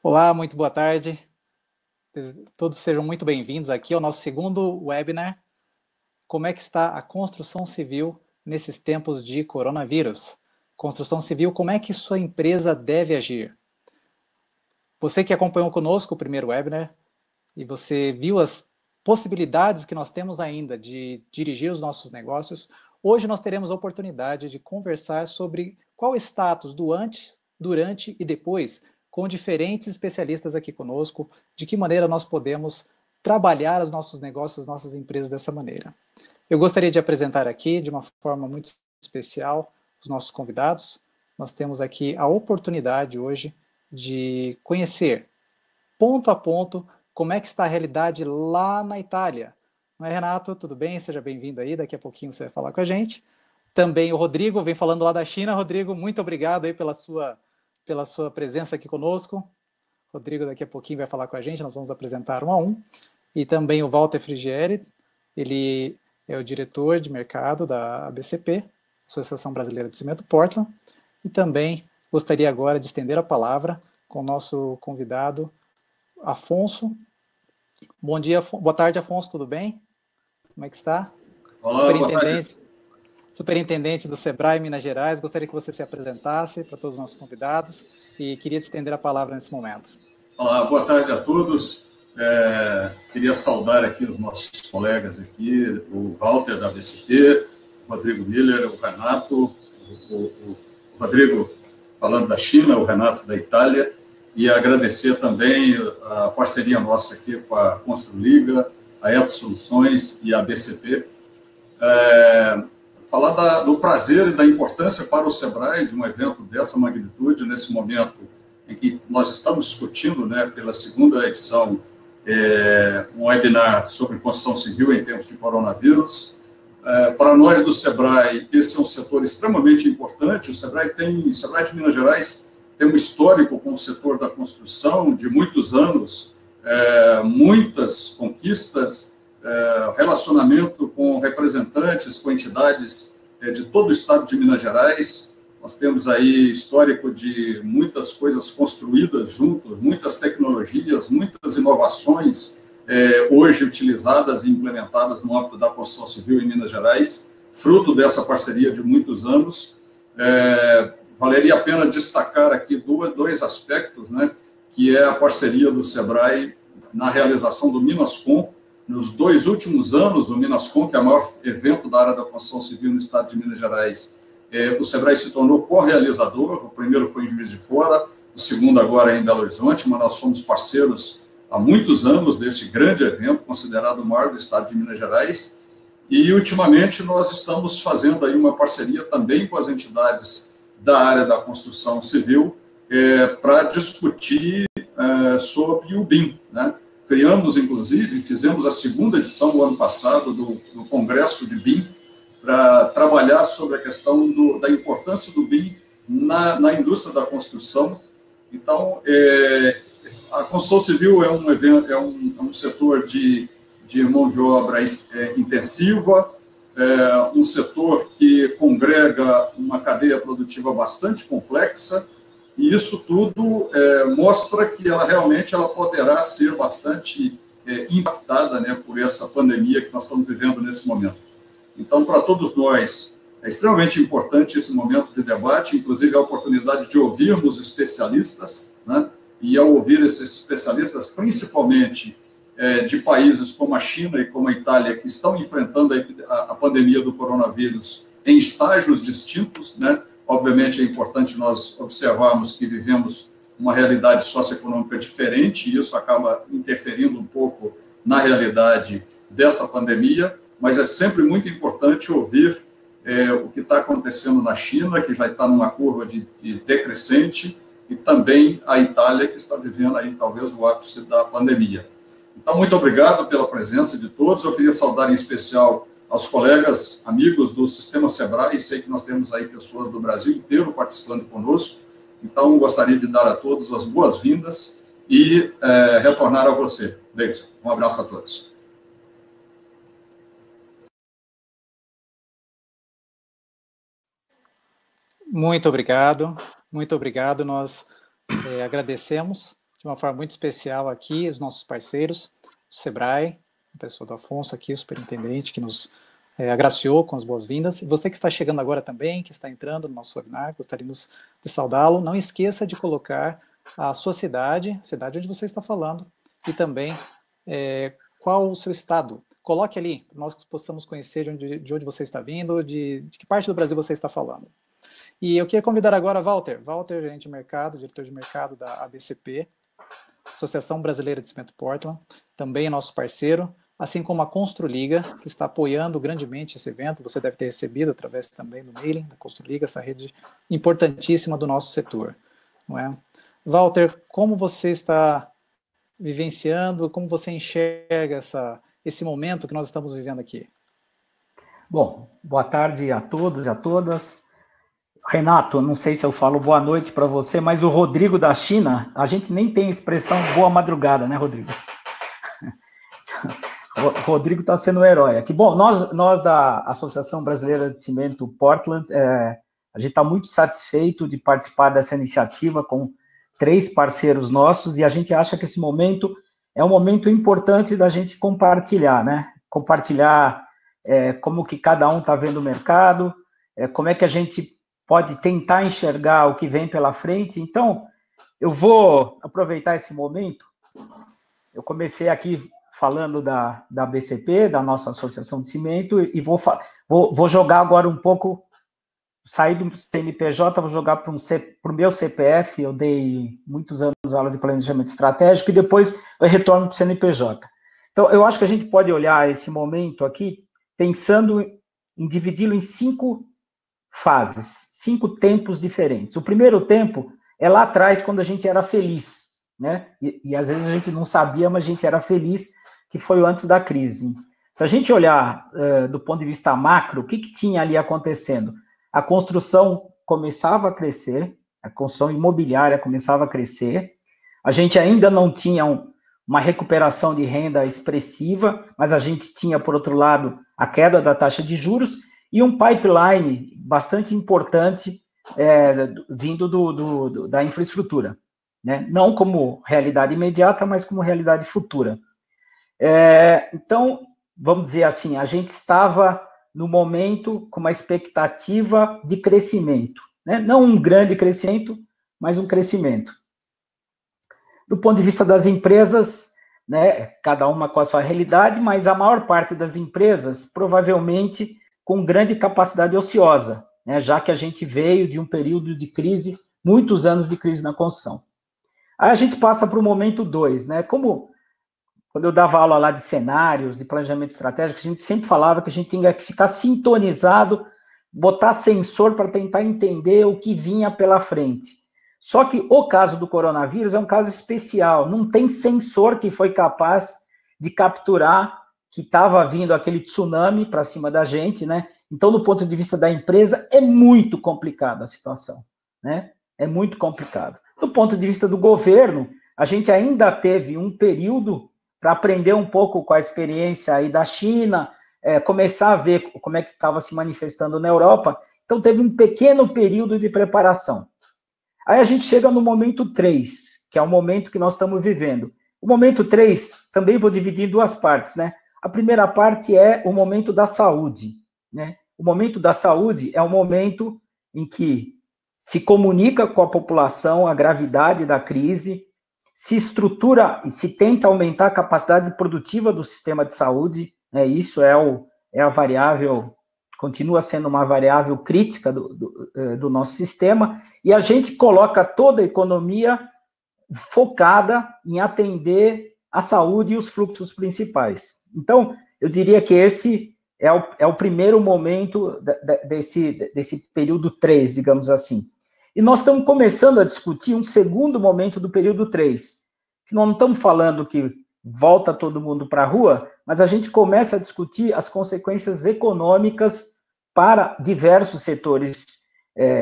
Olá, muito boa tarde. Todos sejam muito bem-vindos aqui ao nosso segundo webinar. Como é que está a construção civil nesses tempos de coronavírus? Construção civil, como é que sua empresa deve agir? Você que acompanhou conosco o primeiro webinar e você viu as possibilidades que nós temos ainda de dirigir os nossos negócios, hoje nós teremos a oportunidade de conversar sobre qual o status do antes, durante e depois, com diferentes especialistas aqui conosco, de que maneira nós podemos trabalhar os nossos negócios, as nossas empresas dessa maneira. Eu gostaria de apresentar aqui, de uma forma muito especial, os nossos convidados. Nós temos aqui a oportunidade hoje de conhecer ponto a ponto como é que está a realidade lá na Itália. Não é, Renato? Tudo bem? Seja bem-vindo aí, daqui a pouquinho você vai falar com a gente. Também o Rodrigo vem falando lá da China. Rodrigo, muito obrigado aí pela sua presença aqui conosco. Rodrigo daqui a pouquinho vai falar com a gente, nós vamos apresentar um a um. E também o Walter Frigieri, ele é o diretor de mercado da ABCP, Associação Brasileira de Cimento Portland, e também gostaria agora de estender a palavra com o nosso convidado, Afonso. Bom dia, boa tarde, Afonso, tudo bem? Como é que está? Olá, boa tarde. Superintendente do Sebrae Minas Gerais, gostaria que você se apresentasse para todos os nossos convidados e queria te estender a palavra nesse momento. Olá, boa tarde a todos. Queria saudar aqui os nossos colegas aqui, o Walter da ABCP, o Rodrigo Miller, o Renato, o Rodrigo falando da China, o Renato da Itália, e agradecer também a parceria nossa aqui com a Construliga, a Eto Soluções e a ABCP. Falar do prazer e da importância para o Sebrae de um evento dessa magnitude, nesse momento em que nós estamos discutindo, né, pela segunda edição, um webinar sobre construção civil em tempos de coronavírus. Para nós do Sebrae, esse é um setor extremamente importante. O Sebrae de Minas Gerais tem um histórico com o setor da construção de muitos anos, muitas conquistas, relacionamento com representantes, com entidades de todo o estado de Minas Gerais. Nós temos aí histórico de muitas coisas construídas juntos, muitas tecnologias, muitas inovações hoje utilizadas e implementadas no âmbito da construção civil em Minas Gerais, fruto dessa parceria de muitos anos. Valeria a pena destacar aqui dois aspectos, né, que é a parceria do Sebrae na realização do Minascom. Nos 2 últimos anos, o Minascom, que é o maior evento da área da construção civil no estado de Minas Gerais, o Sebrae se tornou co-realizador. O primeiro foi em Juiz de Fora, o segundo agora é em Belo Horizonte, mas nós somos parceiros há muitos anos desse grande evento, considerado o maior do estado de Minas Gerais, e ultimamente nós estamos fazendo aí uma parceria também com as entidades da área da construção civil para discutir sobre o BIM, né? Criamos, inclusive, fizemos a segunda edição, o ano passado, do Congresso de BIM, para trabalhar sobre a questão da importância do BIM na indústria da construção. Então, a construção civil é um setor de mão de obra intensiva, um setor que congrega uma cadeia produtiva bastante complexa, e isso tudo mostra que ela realmente poderá ser bastante impactada, né, por essa pandemia que nós estamos vivendo nesse momento. Então, para todos nós, é extremamente importante esse momento de debate, inclusive a oportunidade de ouvirmos especialistas, né, e ao ouvir esses especialistas, principalmente de países como a China e como a Itália, que estão enfrentando a pandemia do coronavírus em estágios distintos, né. Obviamente, é importante nós observarmos que vivemos uma realidade socioeconômica diferente, e isso acaba interferindo um pouco na realidade dessa pandemia, mas é sempre muito importante ouvir o que está acontecendo na China, que já está numa curva de decrescente, e também a Itália, que está vivendo aí talvez o ápice da pandemia. Então, muito obrigado pela presença de todos. Eu queria saudar em especial aos colegas, amigos do Sistema Sebrae, sei que nós temos aí pessoas do Brasil inteiro participando conosco, então gostaria de dar a todos as boas-vindas e retornar a você, Davidson. Um abraço a todos. Muito obrigado, nós agradecemos de uma forma muito especial aqui os nossos parceiros, o Sebrae, a pessoa do Afonso aqui, o superintendente, que nos agraciou com as boas-vindas. E você que está chegando agora também, que está entrando no nosso webinar, gostaríamos de saudá-lo. Não esqueça de colocar a sua cidade, a cidade onde você está falando, e também qual o seu estado. Coloque ali, para nós possamos conhecer de onde você está vindo, de que parte do Brasil você está falando. E eu queria convidar agora Walter, gerente de mercado, diretor de mercado da ABCP, Associação Brasileira de Cimento Portland, também é nosso parceiro, assim como a Construliga, que está apoiando grandemente esse evento. Você deve ter recebido através também do mailing da Construliga, essa rede importantíssima do nosso setor, não é? Walter, como você está vivenciando, como você enxerga esse momento que nós estamos vivendo aqui? Bom, boa tarde a todos e a todas. Renato, não sei se eu falo boa noite para você, mas o Rodrigo da China, a gente nem tem expressão boa madrugada, né, Rodrigo? O Rodrigo está sendo um herói aqui. Bom, nós da Associação Brasileira de Cimento Portland, a gente está muito satisfeito de participar dessa iniciativa com 3 parceiros nossos, e a gente acha que esse momento é um momento importante da gente compartilhar, né? Compartilhar como que cada um está vendo o mercado, como é que a gente pode tentar enxergar o que vem pela frente. Então, eu vou aproveitar esse momento. Eu comecei aqui falando da BCP, da nossa Associação de Cimento, e vou jogar agora um pouco, sair do CNPJ, vou jogar para o meu CPF. Eu dei muitos anos aulas de planejamento estratégico, e depois eu retorno para o CNPJ. Então, eu acho que a gente pode olhar esse momento aqui, pensando em dividi-lo em 5 fases, 5 tempos diferentes. O primeiro tempo é lá atrás, quando a gente era feliz, né? E às vezes a gente não sabia, mas a gente era feliz, que foi antes da crise. Se a gente olhar do ponto de vista macro, o que tinha ali acontecendo? A construção começava a crescer, a construção imobiliária começava a crescer, a gente ainda não tinha uma recuperação de renda expressiva, mas a gente tinha, por outro lado, a queda da taxa de juros, e um pipeline bastante importante vindo da infraestrutura, né? Não como realidade imediata, mas como realidade futura. Então, vamos dizer assim, a gente estava no momento com uma expectativa de crescimento, né? Não um grande crescimento, mas um crescimento. Do ponto de vista das empresas, né, cada uma com a sua realidade, mas a maior parte das empresas, provavelmente, com grande capacidade ociosa, né, já que a gente veio de um período de crise, muitos anos de crise na construção. Aí a gente passa para o momento 2, né, como quando eu dava aula lá de cenários, de planejamento estratégico, a gente sempre falava que a gente tinha que ficar sintonizado, botar sensor para tentar entender o que vinha pela frente. Só que o caso do coronavírus é um caso especial, não tem sensor que foi capaz de capturar que estava vindo aquele tsunami para cima da gente, né? Então, do ponto de vista da empresa, é muito complicada a situação, né? É muito complicado. Do ponto de vista do governo, a gente ainda teve um período para aprender um pouco com a experiência aí da China, começar a ver como é que estava se manifestando na Europa. Então, teve um pequeno período de preparação. Aí a gente chega no momento 3, que é o momento que nós estamos vivendo. O momento 3, também vou dividir em 2 partes, né? A primeira parte é o momento da saúde, né? O momento da saúde é o momento em que se comunica com a população a gravidade da crise, se estrutura e se tenta aumentar a capacidade produtiva do sistema de saúde, né? Isso é a variável, continua sendo uma variável crítica do nosso sistema, e a gente coloca toda a economia focada em atender a saúde e os fluxos principais. Então, eu diria que esse é o primeiro momento desse período 3, digamos assim. E nós estamos começando a discutir um segundo momento do período 3, que nós não estamos falando que volta todo mundo para a rua, mas a gente começa a discutir as consequências econômicas para diversos setores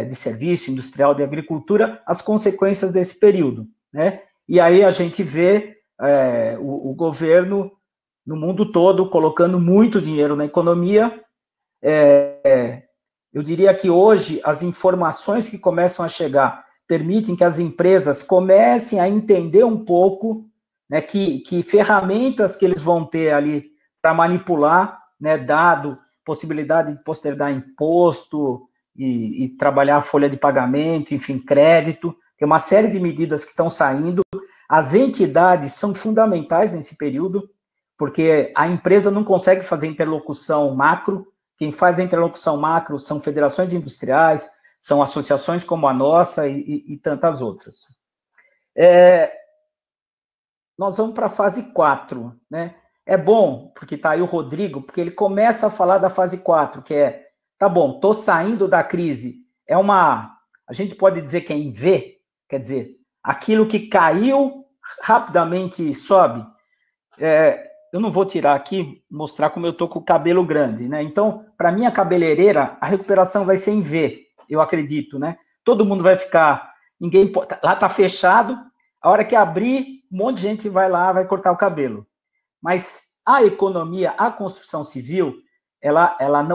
de serviço, industrial, de agricultura, as consequências desse período, né? E aí a gente vê o governo no mundo todo colocando muito dinheiro na economia. Eu diria que hoje as informações que começam a chegar, permitem que as empresas comecem a entender um pouco, né, que ferramentas que eles vão ter ali para manipular, né, dado possibilidade de postergar imposto e trabalhar a folha de pagamento, enfim, crédito. Tem uma série de medidas que estão saindo. As entidades são fundamentais nesse período, porque a empresa não consegue fazer interlocução macro. Quem faz a interlocução macro são federações industriais, são associações como a nossa e tantas outras. Nós vamos para a fase 4, né? É bom, porque está aí o Rodrigo, porque ele começa a falar da fase 4, que é, tá bom, estou saindo da crise. A gente pode dizer que é em V, quer dizer, aquilo que caiu rapidamente sobe. Eu não vou tirar aqui, mostrar como eu estou com o cabelo grande, né? Então, para minha cabeleireira, a recuperação vai ser em V, eu acredito, né? Todo mundo vai ficar, lá está fechado, a hora que abrir, um monte de gente vai lá, vai cortar o cabelo. Mas a economia, a construção civil,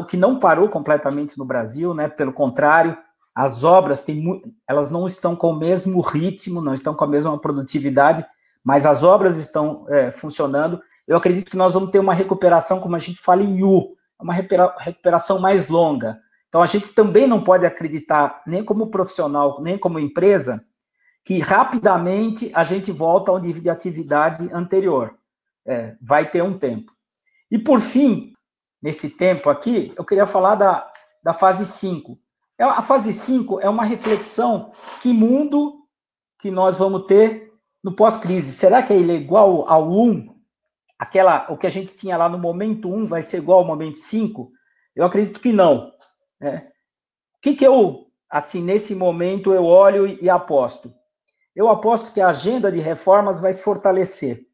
que não parou completamente no Brasil, né? Pelo contrário, as obras elas não estão com o mesmo ritmo, não estão com a mesma produtividade, mas as obras estão funcionando. Eu acredito que nós vamos ter uma recuperação, como a gente fala em U, uma recuperação mais longa. Então, a gente também não pode acreditar, nem como profissional, nem como empresa, que rapidamente a gente volta ao nível de atividade anterior. Vai ter um tempo. E, por fim, nesse tempo aqui, eu queria falar da fase 5. A fase 5 é uma reflexão que mundo que nós vamos ter no pós-crise. Será que ele é igual ao 1? O que a gente tinha lá no momento 1 vai ser igual ao momento 5? Eu acredito que não. Né? O que eu, assim, nesse momento, eu olho e aposto? Eu aposto que a agenda de reformas vai se fortalecer.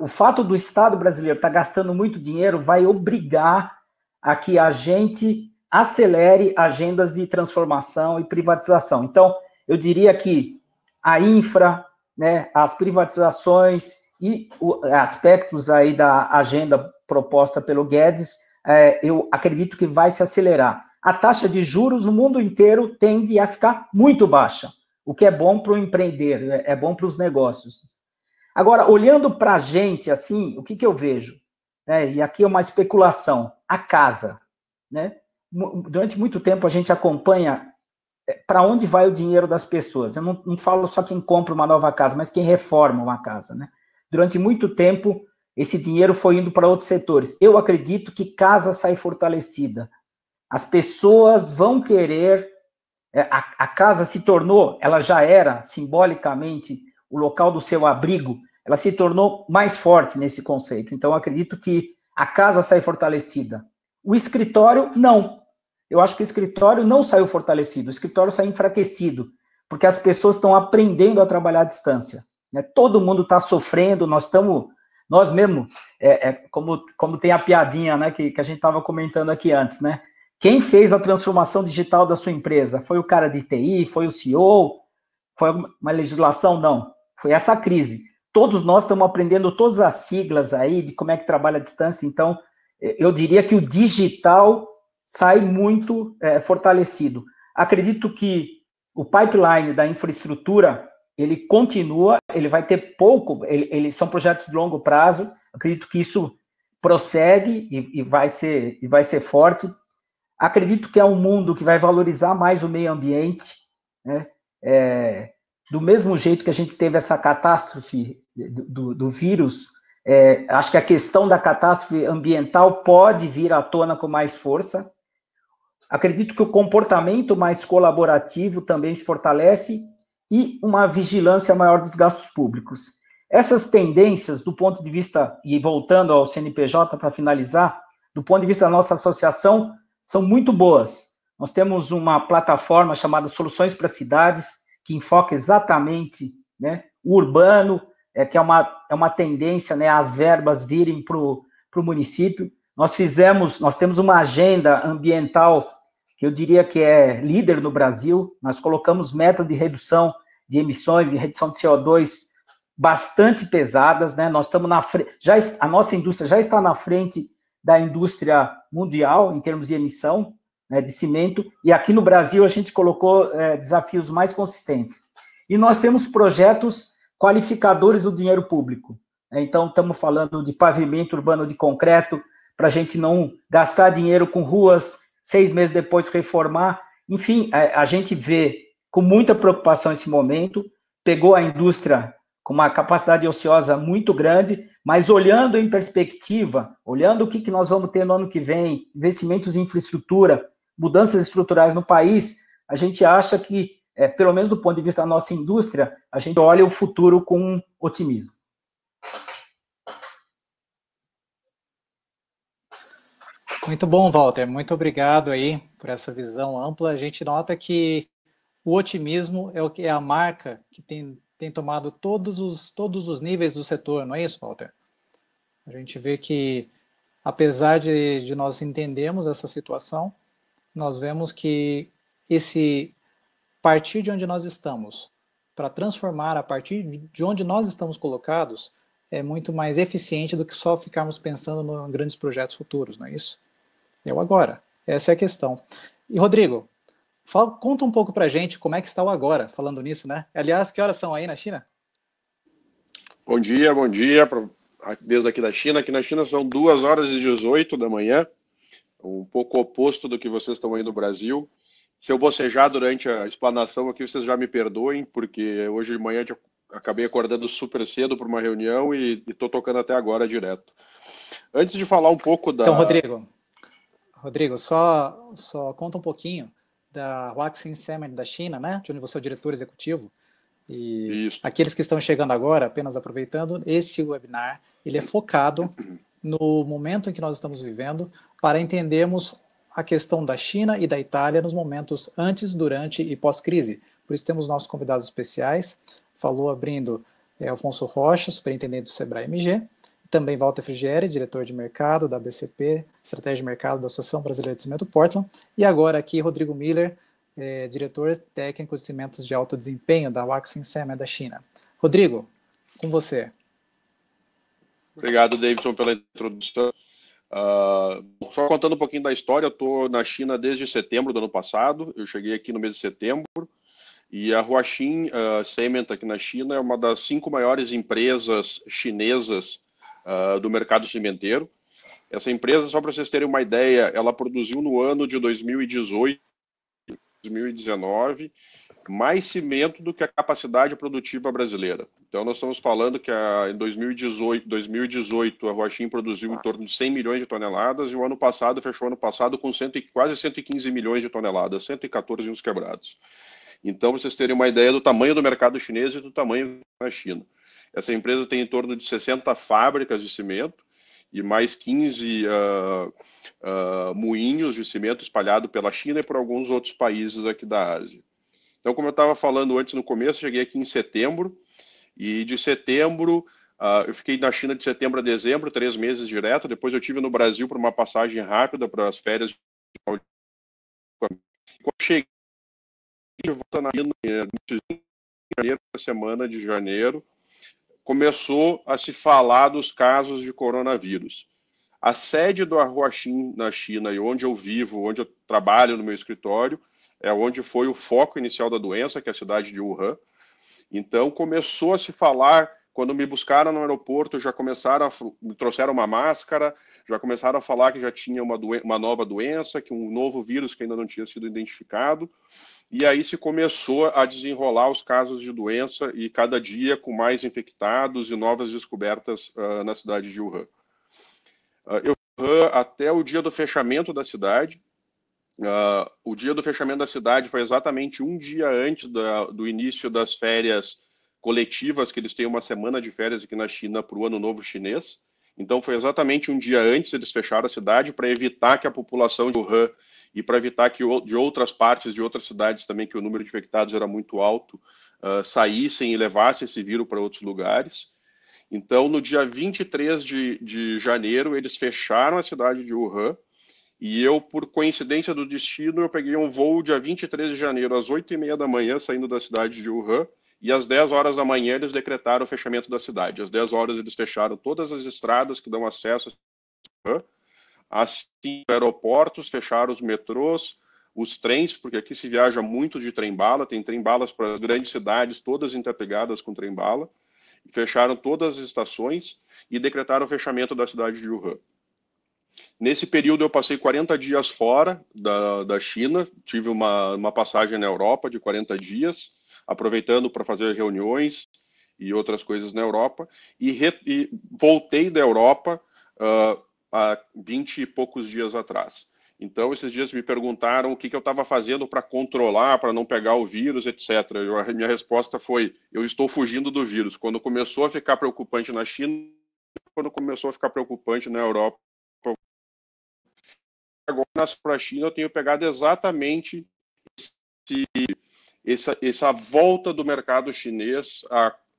O fato do Estado brasileiro estar gastando muito dinheiro vai obrigar a que a gente acelere agendas de transformação e privatização. Então, eu diria que a infra, né, as privatizações e aspectos aí da agenda proposta pelo Guedes, eu acredito que vai se acelerar. A taxa de juros no mundo inteiro tende a ficar muito baixa, o que é bom para o empreender, é bom para os negócios. Agora, olhando para a gente, assim, o que eu vejo? E aqui é uma especulação. A casa, né? Durante muito tempo a gente acompanha para onde vai o dinheiro das pessoas. Eu não falo só quem compra uma nova casa, mas quem reforma uma casa, né? Durante muito tempo, esse dinheiro foi indo para outros setores. Eu acredito que casa sai fortalecida. As pessoas vão querer... A casa se tornou, ela já era simbolicamente o local do seu abrigo, ela se tornou mais forte nesse conceito. Então, eu acredito que a casa sai fortalecida. O escritório, não. Eu acho que o escritório não saiu fortalecido, o escritório saiu enfraquecido, porque as pessoas estão aprendendo a trabalhar à distância. Né? Todo mundo está sofrendo, nós mesmo, como tem a piadinha, né, que a gente estava comentando aqui antes, né? Quem fez a transformação digital da sua empresa? Foi o cara de TI? Foi o CEO? Foi uma legislação? Não. Foi essa crise. Todos nós estamos aprendendo todas as siglas aí de como é que trabalha a distância. Então, eu diria que o digital sai muito fortalecido. Acredito que o pipeline da infraestrutura, ele continua, ele vai ter pouco, são projetos de longo prazo. Acredito que isso prossegue e vai ser forte. Acredito que é um mundo que vai valorizar mais o meio ambiente, né? Do mesmo jeito que a gente teve essa catástrofe do vírus, acho que a questão da catástrofe ambiental pode vir à tona com mais força. Acredito que o comportamento mais colaborativo também se fortalece e uma vigilância maior dos gastos públicos. Essas tendências, do ponto de vista, e voltando ao CNPJ para finalizar, do ponto de vista da nossa associação, são muito boas. Nós temos uma plataforma chamada Soluções para Cidades, que enfoca exatamente, né, o urbano, que é uma tendência, né, as verbas virem para o município. Nós temos uma agenda ambiental que eu diria que é líder no Brasil. Nós colocamos metas de redução de emissões, de redução de CO2 bastante pesadas, né? Nós estamos na frente, a nossa indústria já está na frente da indústria mundial em termos de emissão. né, de cimento, e aqui no Brasil a gente colocou desafios mais consistentes. E nós temos projetos qualificadores do dinheiro público. Então, estamos falando de pavimento urbano de concreto, para a gente não gastar dinheiro com ruas, 6 meses depois reformar. Enfim, a gente vê com muita preocupação esse momento, pegou a indústria com uma capacidade ociosa muito grande, mas olhando em perspectiva, olhando o que nós vamos ter no ano que vem, investimentos em infraestrutura, mudanças estruturais no país, a gente acha que, pelo menos do ponto de vista da nossa indústria, a gente olha o futuro com otimismo. Muito bom, Walter. Muito obrigado aí por essa visão ampla. A gente nota que o otimismo é a marca que tem tomado todos os níveis do setor, não é isso, Walter? A gente vê que, apesar de nós entendermos essa situação, nós vemos que partir de onde nós estamos, para transformar a partir de onde nós estamos colocados, é muito mais eficiente do que só ficarmos pensando em grandes projetos futuros, não é isso? É o agora. Essa é a questão. E, Rodrigo, conta um pouco para a gente como é que está o agora, falando nisso, né? Aliás, que horas são aí na China? Bom dia, desde aqui da China. Aqui na China são 2h18 da manhã, um pouco oposto do que vocês estão aí no Brasil. Se eu bocejar durante a explanação aqui, vocês já me perdoem, porque hoje de manhã eu acabei acordando super cedo para uma reunião e estou tocando até agora direto. Antes de falar um pouco da... Então, Rodrigo, só conta um pouquinho da Huaxin Summit da China, né? De onde você é o diretor executivo. E Isso. Aqueles que estão chegando agora, apenas aproveitando, este webinar, ele é focado no momento em que nós estamos vivendo, para entendermos a questão da China e da Itália nos momentos antes, durante e pós-crise. Por isso temos nossos convidados especiais. Falou abrindo Alfonso Rocha, superintendente do Sebrae MG, também Walter Frigieri, diretor de mercado da BCP, estratégia de mercado da Associação Brasileira de Cimento Portland, e agora aqui Rodrigo Miller, diretor técnico de cimentos de alto desempenho da Huaxin Summit da China. Rodrigo, com você. Obrigado, Davidson, pela introdução. Só contando um pouquinho da história, eu estou na China desde setembro do ano passado, eu cheguei aqui no mês de setembro, e a Huaxin Cement aqui na China é uma das 5 maiores empresas chinesas do mercado cimenteiro. Essa empresa, só para vocês terem uma ideia, ela produziu no ano de 2018, 2019, mais cimento do que a capacidade produtiva brasileira. Então, nós estamos falando que em 2018 a Huaxin produziu em torno de 100 milhões de toneladas e o ano passado, fechou o ano passado com quase 115 milhões de toneladas, 114 uns quebrados. Então, vocês terem uma ideia do tamanho do mercado chinês e do tamanho da China. Essa empresa tem em torno de 60 fábricas de cimento e mais 15 moinhos de cimento espalhados pela China e por alguns outros países aqui da Ásia. Então, como eu estava falando antes no começo, cheguei aqui em setembro, e de setembro, eu fiquei na China de setembro a dezembro, 3 meses direto, depois eu estive no Brasil por uma passagem rápida para as férias. Quando cheguei de volta na China, em janeiro, na semana de janeiro, começou a se falar dos casos de coronavírus. A sede do Huaxin na China, e onde eu vivo, onde eu trabalho no meu escritório, é onde foi o foco inicial da doença, que é a cidade de Wuhan. Então, começou a se falar, quando me buscaram no aeroporto, me trouxeram uma máscara, já começaram a falar que já tinha uma nova doença, que um novo vírus que ainda não tinha sido identificado, e aí se começou a desenrolar os casos de doença, e cada dia com mais infectados e novas descobertas na cidade de Wuhan. Eu fui até o dia do fechamento da cidade. O dia do fechamento da cidade foi exatamente um dia antes do início das férias coletivas, que eles têm uma semana de férias aqui na China para o Ano Novo Chinês. Então foi exatamente um dia antes eles fecharam a cidade para evitar que a população de Wuhan e para evitar que de outras partes, de outras cidades também, que o número de infectados era muito alto, saíssem e levassem esse vírus para outros lugares. Então, no dia 23 de janeiro, eles fecharam a cidade de Wuhan, e eu, por coincidência do destino, eu peguei um voo dia 23 de janeiro, às 8h30 da manhã, saindo da cidade de Wuhan, e às 10 horas da manhã eles decretaram o fechamento da cidade. Às 10 horas eles fecharam todas as estradas que dão acesso a Wuhan, assim, aeroportos, fecharam os metrôs, os trens, porque aqui se viaja muito de trem-bala, tem trem-balas para as grandes cidades, todas interligadas com trem-bala, fecharam todas as estações e decretaram o fechamento da cidade de Wuhan. Nesse período eu passei 40 dias fora da China, tive uma passagem na Europa de 40 dias, aproveitando para fazer reuniões e outras coisas na Europa, e voltei da Europa há 20 e poucos dias atrás. Então, esses dias me perguntaram o que eu estava fazendo para controlar, para não pegar o vírus, etc. A minha resposta foi, eu estou fugindo do vírus. Quando começou a ficar preocupante na China, quando começou a ficar preocupante na Europa, agora, para a China, eu tenho pegado exatamente essa volta do mercado chinês,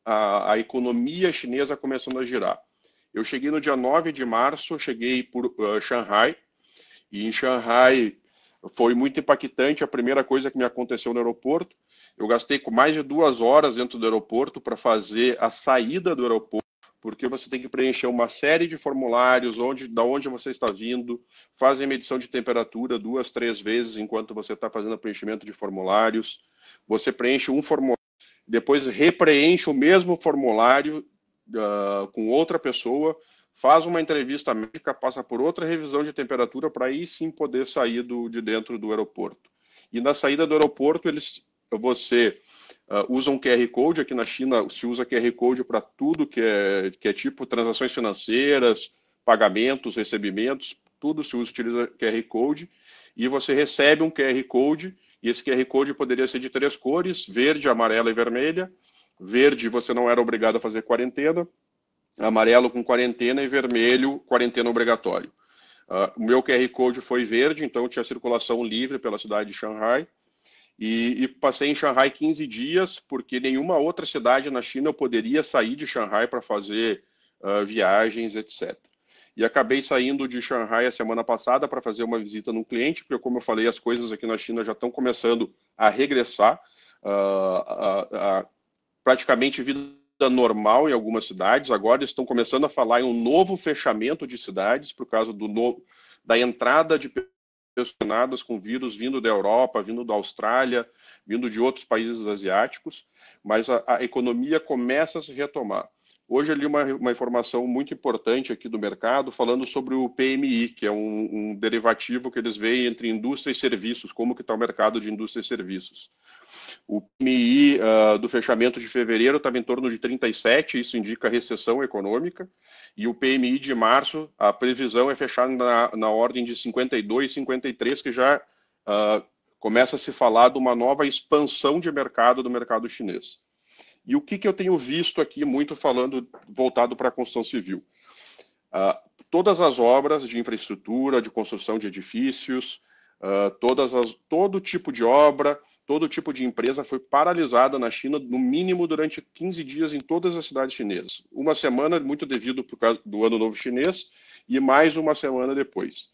a economia chinesa começando a girar. Eu cheguei no dia 9 de março, cheguei por Shanghai, e em Shanghai foi muito impactante. A primeira coisa que me aconteceu no aeroporto, eu gastei mais de 2 horas dentro do aeroporto para fazer a saída do aeroporto, porque você tem que preencher uma série de formulários, da onde você está vindo, fazem medição de temperatura 2, 3 vezes enquanto você está fazendo o preenchimento de formulários. Você preenche um formulário, depois repreenche o mesmo formulário com outra pessoa, faz uma entrevista médica, passa por outra revisão de temperatura para aí sim poder sair de dentro do aeroporto. E na saída do aeroporto, você usa um QR Code. Aqui na China se usa QR Code para tudo que é tipo transações financeiras, pagamentos, recebimentos, tudo se utiliza QR Code, e você recebe um QR Code, e esse QR Code poderia ser de 3 cores, verde, amarela e vermelha. Verde, você não era obrigado a fazer quarentena, amarelo com quarentena e vermelho, quarentena obrigatório. O meu QR Code foi verde, então tinha circulação livre pela cidade de Shanghai, e passei em Shanghai 15 dias, porque nenhuma outra cidade na China eu poderia sair de Shanghai para fazer viagens, etc. E acabei saindo de Shanghai a semana passada para fazer uma visita num cliente, porque, como eu falei, as coisas aqui na China já estão começando a regressar, praticamente vida normal em algumas cidades. Agora estão começando a falar em um novo fechamento de cidades por causa da entrada de pessoas com vírus vindo da Europa, vindo da Austrália, vindo de outros países asiáticos, mas a economia começa a se retomar. Hoje eu li uma informação muito importante aqui do mercado falando sobre o PMI, que é um derivativo que eles veem entre indústria e serviços, como que está o mercado de indústria e serviços. O PMI do fechamento de fevereiro estava em torno de 37, isso indica recessão econômica, e o PMI de março, a previsão é fechar na ordem de 52, 53, que já começa a se falar de uma nova expansão de mercado do mercado chinês. E o que eu tenho visto aqui, muito voltado para a construção civil? Todas as obras de infraestrutura, de construção de edifícios, todo tipo de obra, todo tipo de empresa foi paralisada na China, no mínimo durante 15 dias em todas as cidades chinesas. Uma semana, muito devido por causa do Ano Novo Chinês, e mais uma semana depois.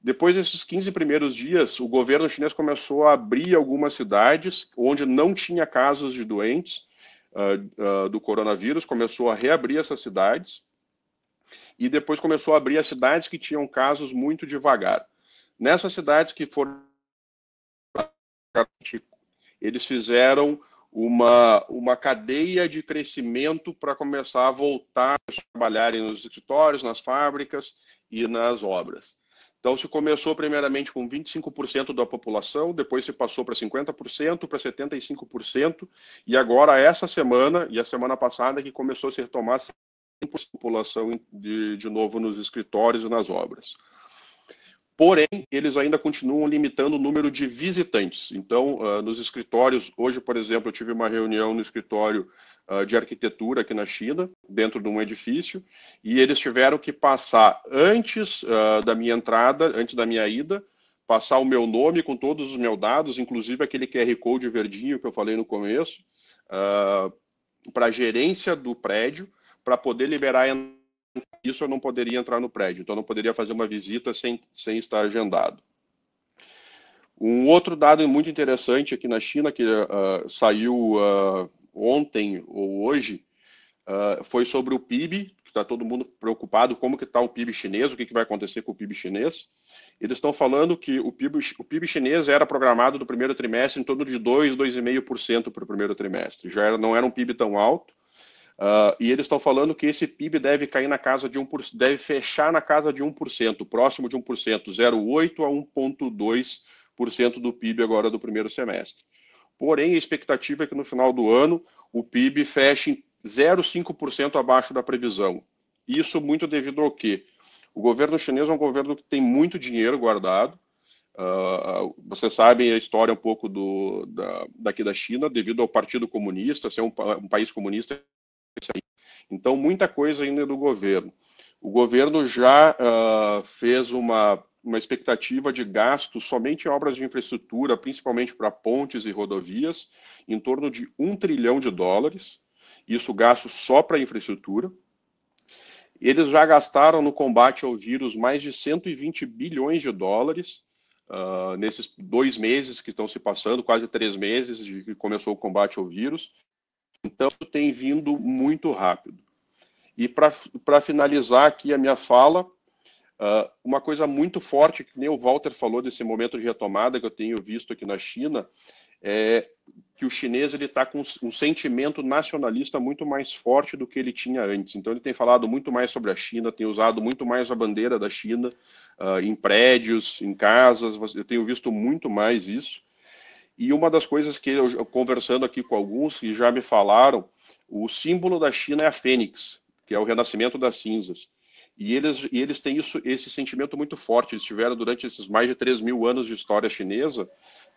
Depois desses 15 primeiros dias, o governo chinês começou a abrir algumas cidades onde não tinha casos de doentes do coronavírus, começou a reabrir essas cidades, e depois começou a abrir as cidades que tinham casos muito devagar. Nessas cidades que foram, eles fizeram uma cadeia de crescimento para começar a voltar a trabalharem nos escritórios, nas fábricas e nas obras. Então, se começou primeiramente com 25% da população, depois se passou para 50%, para 75%, e agora essa semana e a semana passada que começou a se retomar 100% da população de novo nos escritórios e nas obras. Porém, eles ainda continuam limitando o número de visitantes. Então, nos escritórios, hoje, por exemplo, eu tive uma reunião no escritório de arquitetura aqui na China, dentro de um edifício, e eles tiveram que passar, antes da minha entrada, antes da minha ida, passar o meu nome com todos os meus dados, inclusive aquele QR Code verdinho que eu falei no começo, para a gerência do prédio, para poder liberar isso. Eu não poderia entrar no prédio, então eu não poderia fazer uma visita sem estar agendado. Um outro dado muito interessante aqui na China, que saiu ontem ou hoje, foi sobre o PIB, que está todo mundo preocupado como que está o PIB chinês, o que vai acontecer com o PIB chinês. Eles estão falando que o PIB chinês era programado no primeiro trimestre em torno de 2,5% para o primeiro trimestre. Não era um PIB tão alto. E eles estão falando que esse PIB deve cair na casa de 1%, deve fechar na casa de 1%, próximo de 1%, 0,8% a 1,2% do PIB agora do primeiro semestre. Porém, a expectativa é que no final do ano o PIB feche 0,5% abaixo da previsão. Isso muito devido ao quê? O governo chinês é um governo que tem muito dinheiro guardado. Vocês sabem a história um pouco daqui da China, devido ao Partido Comunista, ser um país comunista. Então, muita coisa ainda é do governo. O governo já fez uma expectativa de gasto somente em obras de infraestrutura, principalmente para pontes e rodovias, em torno de $1 trilhão. Isso gasto só para infraestrutura. Eles já gastaram no combate ao vírus mais de $120 bilhões nesses 2 meses que estão se passando, quase 3 meses de que começou o combate ao vírus. Então, tem vindo muito rápido. E para finalizar aqui a minha fala, uma coisa muito forte, que nem o Walter falou desse momento de retomada que eu tenho visto aqui na China, é que o chinês está com um sentimento nacionalista muito mais forte do que ele tinha antes. Então, ele tem falado muito mais sobre a China, tem usado muito mais a bandeira da China em prédios, em casas. Eu tenho visto muito mais isso. E uma das coisas que eu conversando aqui com alguns que já me falaram, o símbolo da China é a fênix, que é o renascimento das cinzas. E eles têm esse sentimento muito forte. Eles tiveram durante esses mais de 3.000 anos de história chinesa,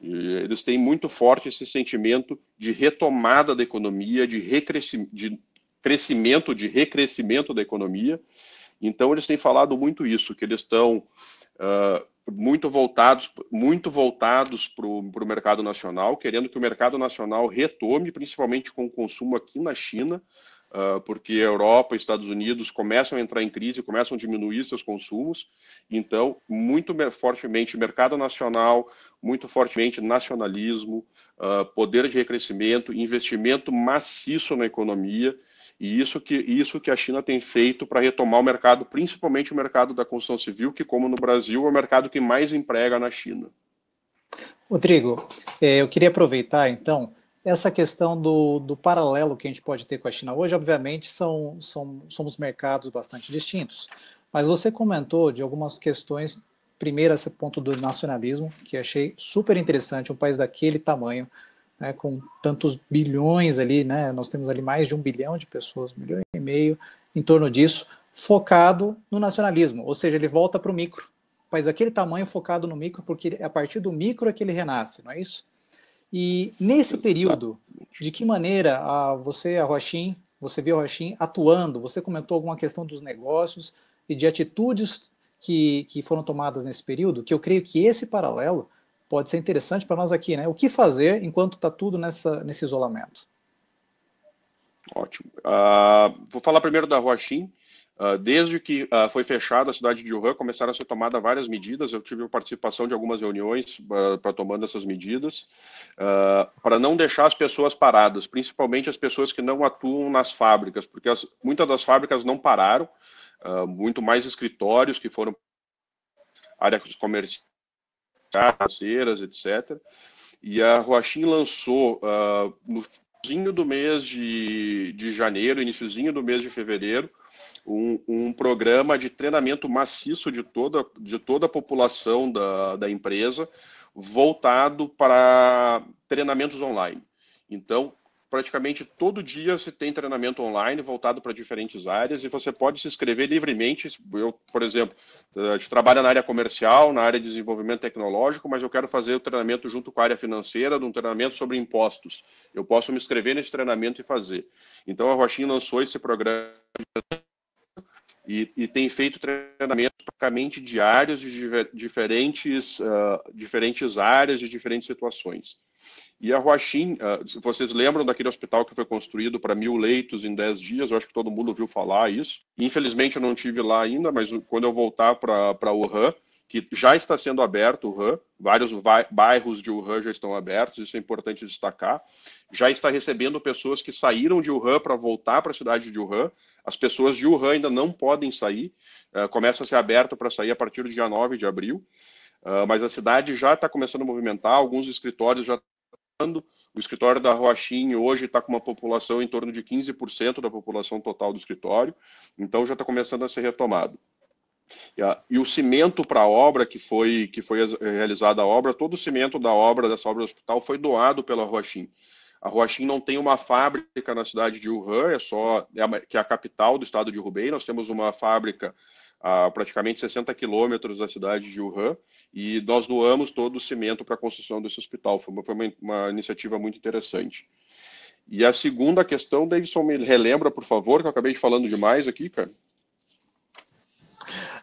eles têm muito forte esse sentimento de retomada da economia, de recrescimento da economia. Então, eles têm falado muito isso, que eles estão muito voltados para o mercado nacional, querendo que o mercado nacional retome, principalmente com o consumo aqui na China, porque a Europa e Estados Unidos começam a entrar em crise, começam a diminuir seus consumos. Então, muito fortemente mercado nacional, muito fortemente nacionalismo, poder de recrescimento, investimento maciço na economia, e isso que a China tem feito para retomar o mercado, principalmente o mercado da construção civil, que, como no Brasil, é o mercado que mais emprega na China. Rodrigo, eu queria aproveitar, então, essa questão do paralelo que a gente pode ter com a China hoje. Obviamente, somos mercados bastante distintos, mas você comentou de algumas questões. Primeiro, esse ponto do nacionalismo, que achei super interessante, um país daquele tamanho, né, com tantos bilhões ali, né, nós temos ali mais de 1 bilhão de pessoas, 1,5 milhão, em torno disso, focado no nacionalismo, ou seja, ele volta para o micro. Um país daquele tamanho focado no micro, porque é a partir do micro é que ele renasce, não é isso? E nesse período, de que maneira você viu a Huaxin atuando? Você comentou alguma questão dos negócios e de atitudes que foram tomadas nesse período, que eu creio que esse paralelo pode ser interessante para nós aqui, né? O que fazer enquanto está tudo nesse isolamento? Ótimo. Vou falar primeiro da Huaxin. Desde que foi fechada a cidade de Wuhan, começaram a ser tomadas várias medidas. Eu tive a participação de algumas reuniões para tomando essas medidas, para não deixar as pessoas paradas, principalmente as pessoas que não atuam nas fábricas, porque muitas das fábricas não pararam, muito mais escritórios que foram áreas comerciais, financeiras, etc. E a Huaxin lançou no finalzinho do mês de janeiro, iniciozinho do mês de fevereiro, um programa de treinamento maciço de toda a população da empresa, voltado para treinamentos online. Então, praticamente todo dia você tem treinamento online voltado para diferentes áreas, e você pode se inscrever livremente. Eu, por exemplo, trabalho na área comercial, na área de desenvolvimento tecnológico, mas eu quero fazer o treinamento junto com a área financeira, um treinamento sobre impostos. Eu posso me inscrever nesse treinamento e fazer. Então, a Huaxin lançou esse programa e tem feito treinamentos praticamente diários de diferentes áreas, de diferentes situações. E a Huaxin, vocês lembram daquele hospital que foi construído para 1.000 leitos em 10 dias? Eu acho que todo mundo ouviu falar isso. Infelizmente eu não estive lá ainda, mas quando eu voltar para Wuhan, que já está sendo aberto o Wuhan, vários bairros de Wuhan já estão abertos, isso é importante destacar. Já está recebendo pessoas que saíram de Wuhan para voltar para a cidade de Wuhan. As pessoas de Wuhan ainda não podem sair, começa a ser aberto para sair a partir do dia 9 de abril, mas a cidade já está começando a movimentar, alguns escritórios já estão. O escritório da Huaxin hoje está com uma população em torno de 15% da população total do escritório, então já está começando a ser retomado. E o cimento para a obra, que foi realizada a obra, todo o cimento da obra, dessa obra do hospital, foi doado pela Huaxin. A Huaxin não tem uma fábrica na cidade de Wuhan, que é a capital do estado de Hubei. Nós temos uma fábrica a praticamente 60 quilômetros da cidade de Wuhan, e nós doamos todo o cimento para a construção desse hospital. Foi uma iniciativa muito interessante. E a segunda questão, Davidson, me relembra, por favor, que eu acabei falando demais aqui, cara.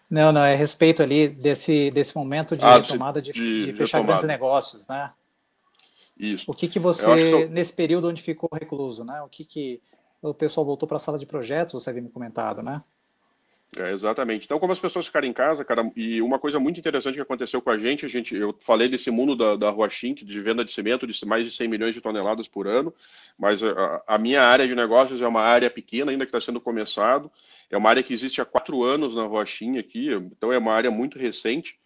Não, é a respeito ali desse momento de retomada de fechar retomada. Grandes negócios, né? Isso. O que você, nesse período onde ficou recluso, né? O que o pessoal voltou para a sala de projetos, você havia me comentado, né? Exatamente. Então, como as pessoas ficaram em casa, cara, e uma coisa muito interessante que aconteceu com a gente, eu falei desse mundo da Huaxin, de venda de cimento de mais de 100 milhões de toneladas por ano, mas a minha área de negócios é uma área pequena, ainda que está sendo começado, é uma área que existe há 4 anos na Huaxin aqui, então é uma área muito recente,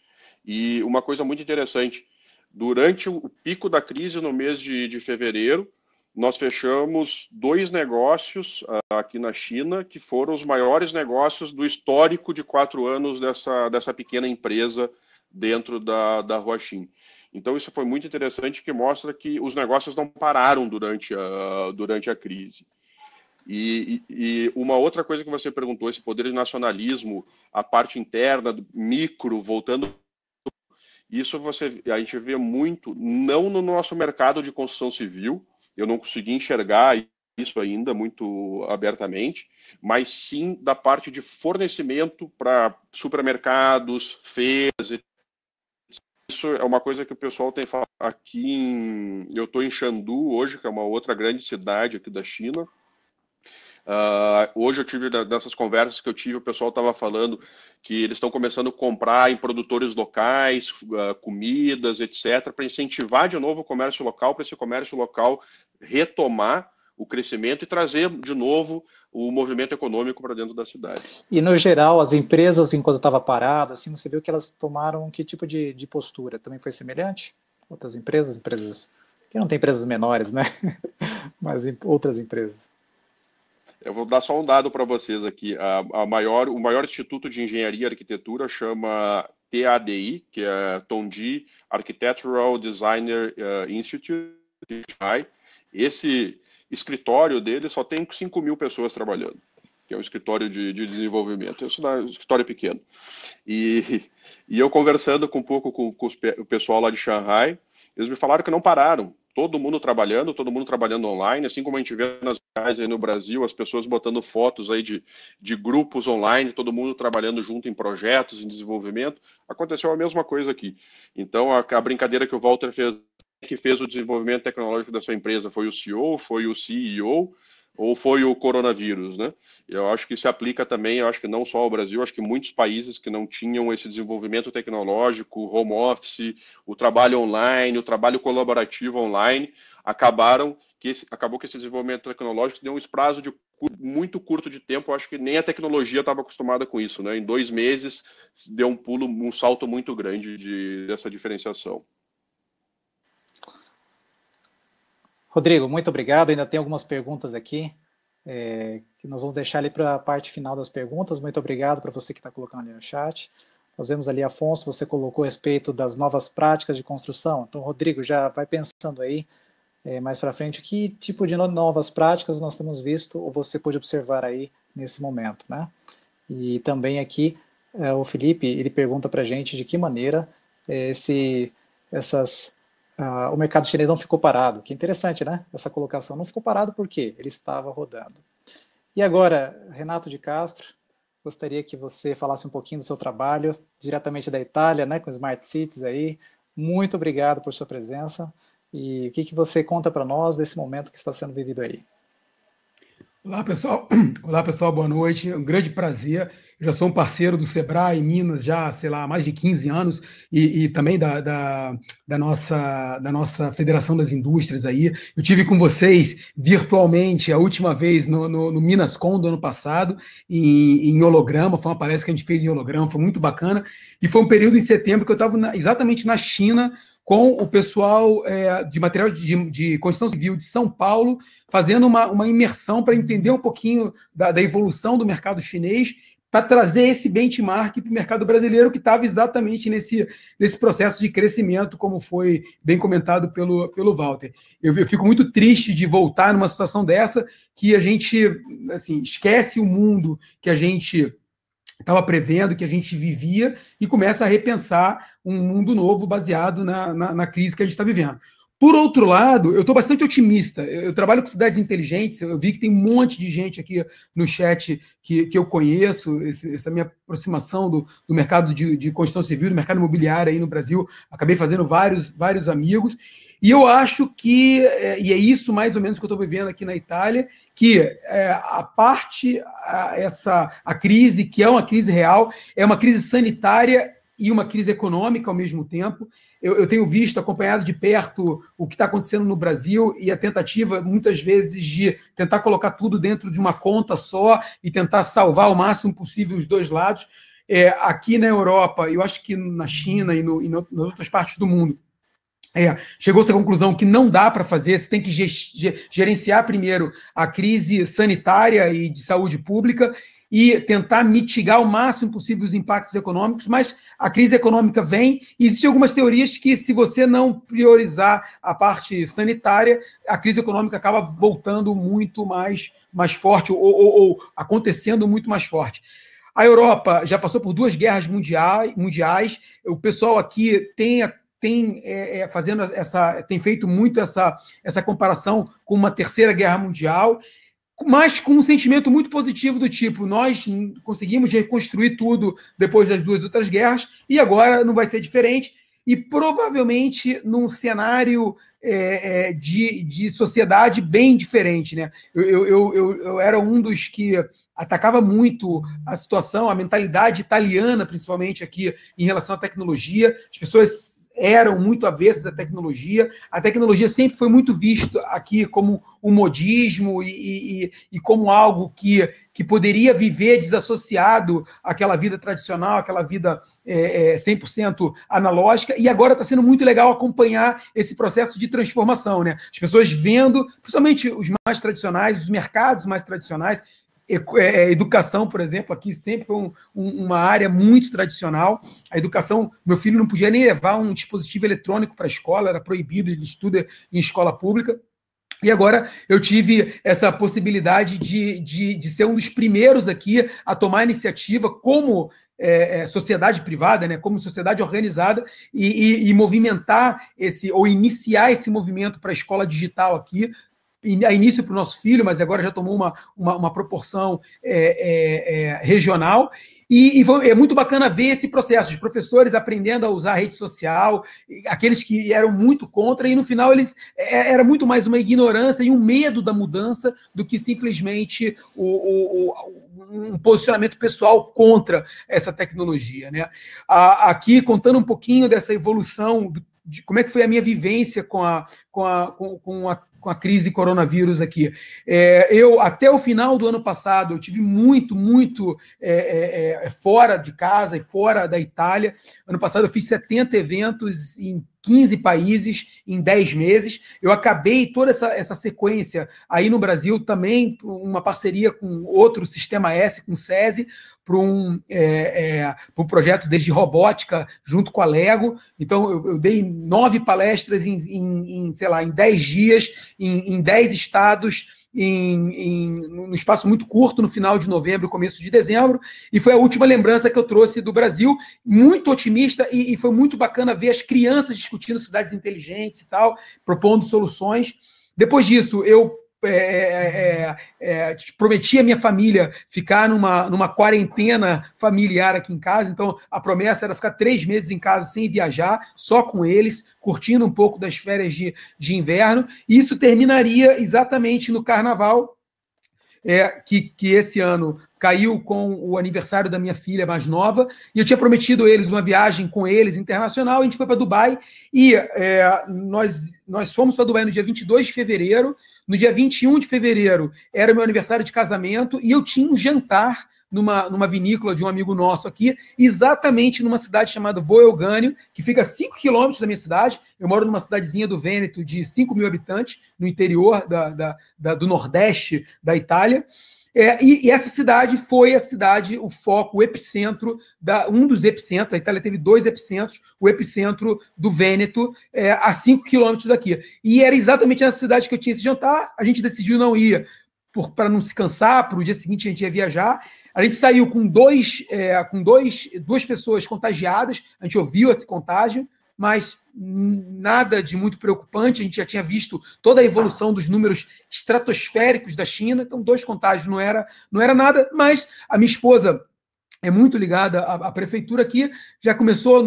e uma coisa muito interessante, durante o pico da crise no mês de fevereiro, nós fechamos 2 negócios aqui na China, que foram os maiores negócios do histórico de 4 anos dessa pequena empresa dentro da Huaxin. Então, isso foi muito interessante, que mostra que os negócios não pararam durante a crise. E uma outra coisa que você perguntou, esse poder de nacionalismo, a parte interna, do micro, voltando... Isso a gente vê muito, não no nosso mercado de construção civil, eu não consegui enxergar isso ainda muito abertamente, mas sim da parte de fornecimento para supermercados, feiras. Isso é uma coisa que o pessoal tem falado aqui. Eu estou em Chengdu hoje, que é uma outra grande cidade aqui da China. Hoje eu tive, dessas conversas que eu tive, o pessoal estava falando que eles estão começando a comprar em produtores locais, comidas, etc., para incentivar de novo o comércio local, para esse comércio local retomar o crescimento e trazer de novo o movimento econômico para dentro das cidades. E no geral, as empresas, enquanto estava parado, assim, você viu que elas tomaram que tipo de postura? Também foi semelhante? Outras empresas, que não tem empresas menores, né? Mas outras empresas. Eu vou dar só um dado para vocês aqui. O maior instituto de engenharia e arquitetura chama TADI, que é Tongji Architectural Designer Institute. Esse escritório dele só tem 5.000 pessoas trabalhando, que é um escritório de desenvolvimento. Isso é um escritório pequeno. E eu conversando um pouco com o pessoal lá de Shanghai, eles me falaram que não pararam. Todo mundo trabalhando online, assim como a gente vê nas redes aí no Brasil, as pessoas botando fotos aí de grupos online, todo mundo trabalhando junto em projetos, em desenvolvimento. Aconteceu a mesma coisa aqui. Então, a brincadeira que o Walter fez, que fez o desenvolvimento tecnológico da sua empresa, foi o CEO, foi o CEO, ou foi o coronavírus, né? Eu acho que se aplica também, eu acho que não só ao Brasil, acho que muitos países que não tinham esse desenvolvimento tecnológico, home office, o trabalho online, o trabalho colaborativo online, acabou que esse desenvolvimento tecnológico deu um prazo muito curto de tempo. Eu acho que nem a tecnologia estava acostumada com isso, né? Em 2 meses deu um salto muito grande dessa diferenciação. Rodrigo, muito obrigado. Ainda tem algumas perguntas aqui, que nós vamos deixar ali para a parte final das perguntas. Muito obrigado para você que está colocando ali no chat. Nós vemos ali, Afonso, você colocou a respeito das novas práticas de construção. Então, Rodrigo, já vai pensando aí, mais para frente, que tipo de novas práticas nós temos visto, ou você pode observar aí nesse momento, né? E também aqui, o Felipe, ele pergunta para a gente de que maneira o mercado chinês não ficou parado. Que interessante, né? Essa colocação não ficou parado porque ele estava rodando. E agora, Renato de Castro, gostaria que você falasse um pouquinho do seu trabalho, diretamente da Itália, né, com Smart Cities aí. Muito obrigado por sua presença. E o que você conta para nós desse momento que está sendo vivido aí? Olá, pessoal. Olá, pessoal, boa noite. É um grande prazer. Eu já sou um parceiro do Sebrae em Minas já, sei lá, há mais de 15 anos e também da nossa Federação das Indústrias aí. Eu tive com vocês virtualmente a última vez no Minascom do ano passado, em holograma. Foi uma palestra que a gente fez em holograma, foi muito bacana. E foi um período em setembro que eu estava exatamente na China com o pessoal de material de construção civil de São Paulo, fazendo uma imersão para entender um pouquinho da evolução do mercado chinês, para trazer esse benchmark para o mercado brasileiro, que estava exatamente nesse processo de crescimento, como foi bem comentado pelo Walter. Eu fico muito triste de voltar numa situação dessa, que a gente assim, esquece o mundo que a gente estava prevendo, que a gente vivia, e começa a repensar um mundo novo baseado na crise que a gente está vivendo. Por outro lado, eu estou bastante otimista. Eu trabalho com cidades inteligentes, eu vi que tem um monte de gente aqui no chat que eu conheço, essa minha aproximação do mercado de construção civil, do mercado imobiliário aí no Brasil, acabei fazendo vários amigos, e eu acho que, e é isso mais ou menos que eu estou vivendo aqui na Itália, que a crise, que é uma crise real, é uma crise sanitária e uma crise econômica ao mesmo tempo. Eu tenho visto, acompanhado de perto o que está acontecendo no Brasil e a tentativa, muitas vezes, de tentar colocar tudo dentro de uma conta só e tentar salvar o máximo possível os dois lados. Aqui na Europa, eu acho que na China e nas outras partes do mundo, chegou-se à conclusão que não dá para fazer, você tem que gerenciar primeiro a crise sanitária e de saúde pública e tentar mitigar o máximo possível os impactos econômicos, mas a crise econômica vem, e existem algumas teorias que, se você não priorizar a parte sanitária, a crise econômica acaba voltando muito mais forte, ou acontecendo muito mais forte. A Europa já passou por 2 guerras mundiais, o pessoal aqui tem feito muito essa comparação com uma terceira guerra mundial, mas com um sentimento muito positivo do tipo, nós conseguimos reconstruir tudo depois das 2 outras guerras e agora não vai ser diferente, e provavelmente num cenário de sociedade bem diferente, né? Eu era um dos que atacava muito a situação, a mentalidade italiana, principalmente aqui em relação à tecnologia. As pessoas eram muito avessas à tecnologia. A tecnologia sempre foi muito vista aqui como um modismo e como algo que poderia viver desassociado àquela vida tradicional, àquela vida 100% analógica, e agora está sendo muito legal acompanhar esse processo de transformação, né? As pessoas vendo, principalmente os mais tradicionais, os mercados mais tradicionais. Educação, por exemplo, aqui sempre foi uma área muito tradicional. A educação, meu filho não podia nem levar um dispositivo eletrônico para a escola, era proibido, ele estuda em escola pública. E agora eu tive essa possibilidade de ser um dos primeiros aqui a tomar a iniciativa como sociedade privada, né, como sociedade organizada, e movimentar ou iniciar esse movimento para a escola digital aqui, a início para o nosso filho, mas agora já tomou uma proporção regional, e é muito bacana ver esse processo, os professores aprendendo a usar a rede social, aqueles que eram muito contra, e no final era muito mais uma ignorância e um medo da mudança do que simplesmente um posicionamento pessoal contra essa tecnologia, né? Aqui, contando um pouquinho dessa evolução, de como é que foi a minha vivência com a crise coronavírus aqui. Eu, até o final do ano passado, eu tive muito fora de casa e fora da Itália. Ano passado eu fiz 70 eventos em 15 países em 10 meses. Eu acabei toda essa sequência aí no Brasil também, uma parceria com outro Sistema S, com o SESI, para um projeto desde robótica junto com a Lego. Então, eu dei 9 palestras sei lá, em 10 dias, em 10 estados, num espaço muito curto, no final de novembro, começo de dezembro, e foi a última lembrança que eu trouxe do Brasil, muito otimista, e foi muito bacana ver as crianças discutindo cidades inteligentes e tal, propondo soluções. Depois disso, eu prometi à minha família ficar numa quarentena familiar aqui em casa, então a promessa era ficar 3 meses em casa sem viajar, só com eles, curtindo um pouco das férias de inverno, e isso terminaria exatamente no Carnaval. que esse ano caiu com o aniversário da minha filha mais nova, e eu tinha prometido a eles uma viagem com eles internacional. A gente foi para Dubai, e nós fomos para Dubai no dia 22 de fevereiro. No dia 21 de fevereiro era o meu aniversário de casamento, e eu tinha um jantar numa vinícola de um amigo nosso aqui, exatamente numa cidade chamada Voelgânio, que fica a 5 quilômetros da minha cidade. Eu moro numa cidadezinha do Vêneto de 5 mil habitantes, no interior do Nordeste da Itália. E essa cidade foi a cidade, o foco, o epicentro, um dos epicentros. A Itália teve 2 epicentros, o epicentro do Vêneto, a 5 quilômetros daqui. E era exatamente nessa cidade que eu tinha esse jantar. A gente decidiu não ir para não se cansar, para o dia seguinte a gente ia viajar. A gente saiu com duas pessoas contagiadas, a gente ouviu esse contágio, mas nada de muito preocupante. A gente já tinha visto toda a evolução dos números estratosféricos da China, então 2 contágios não era nada, mas a minha esposa é muito ligada à prefeitura aqui, já começou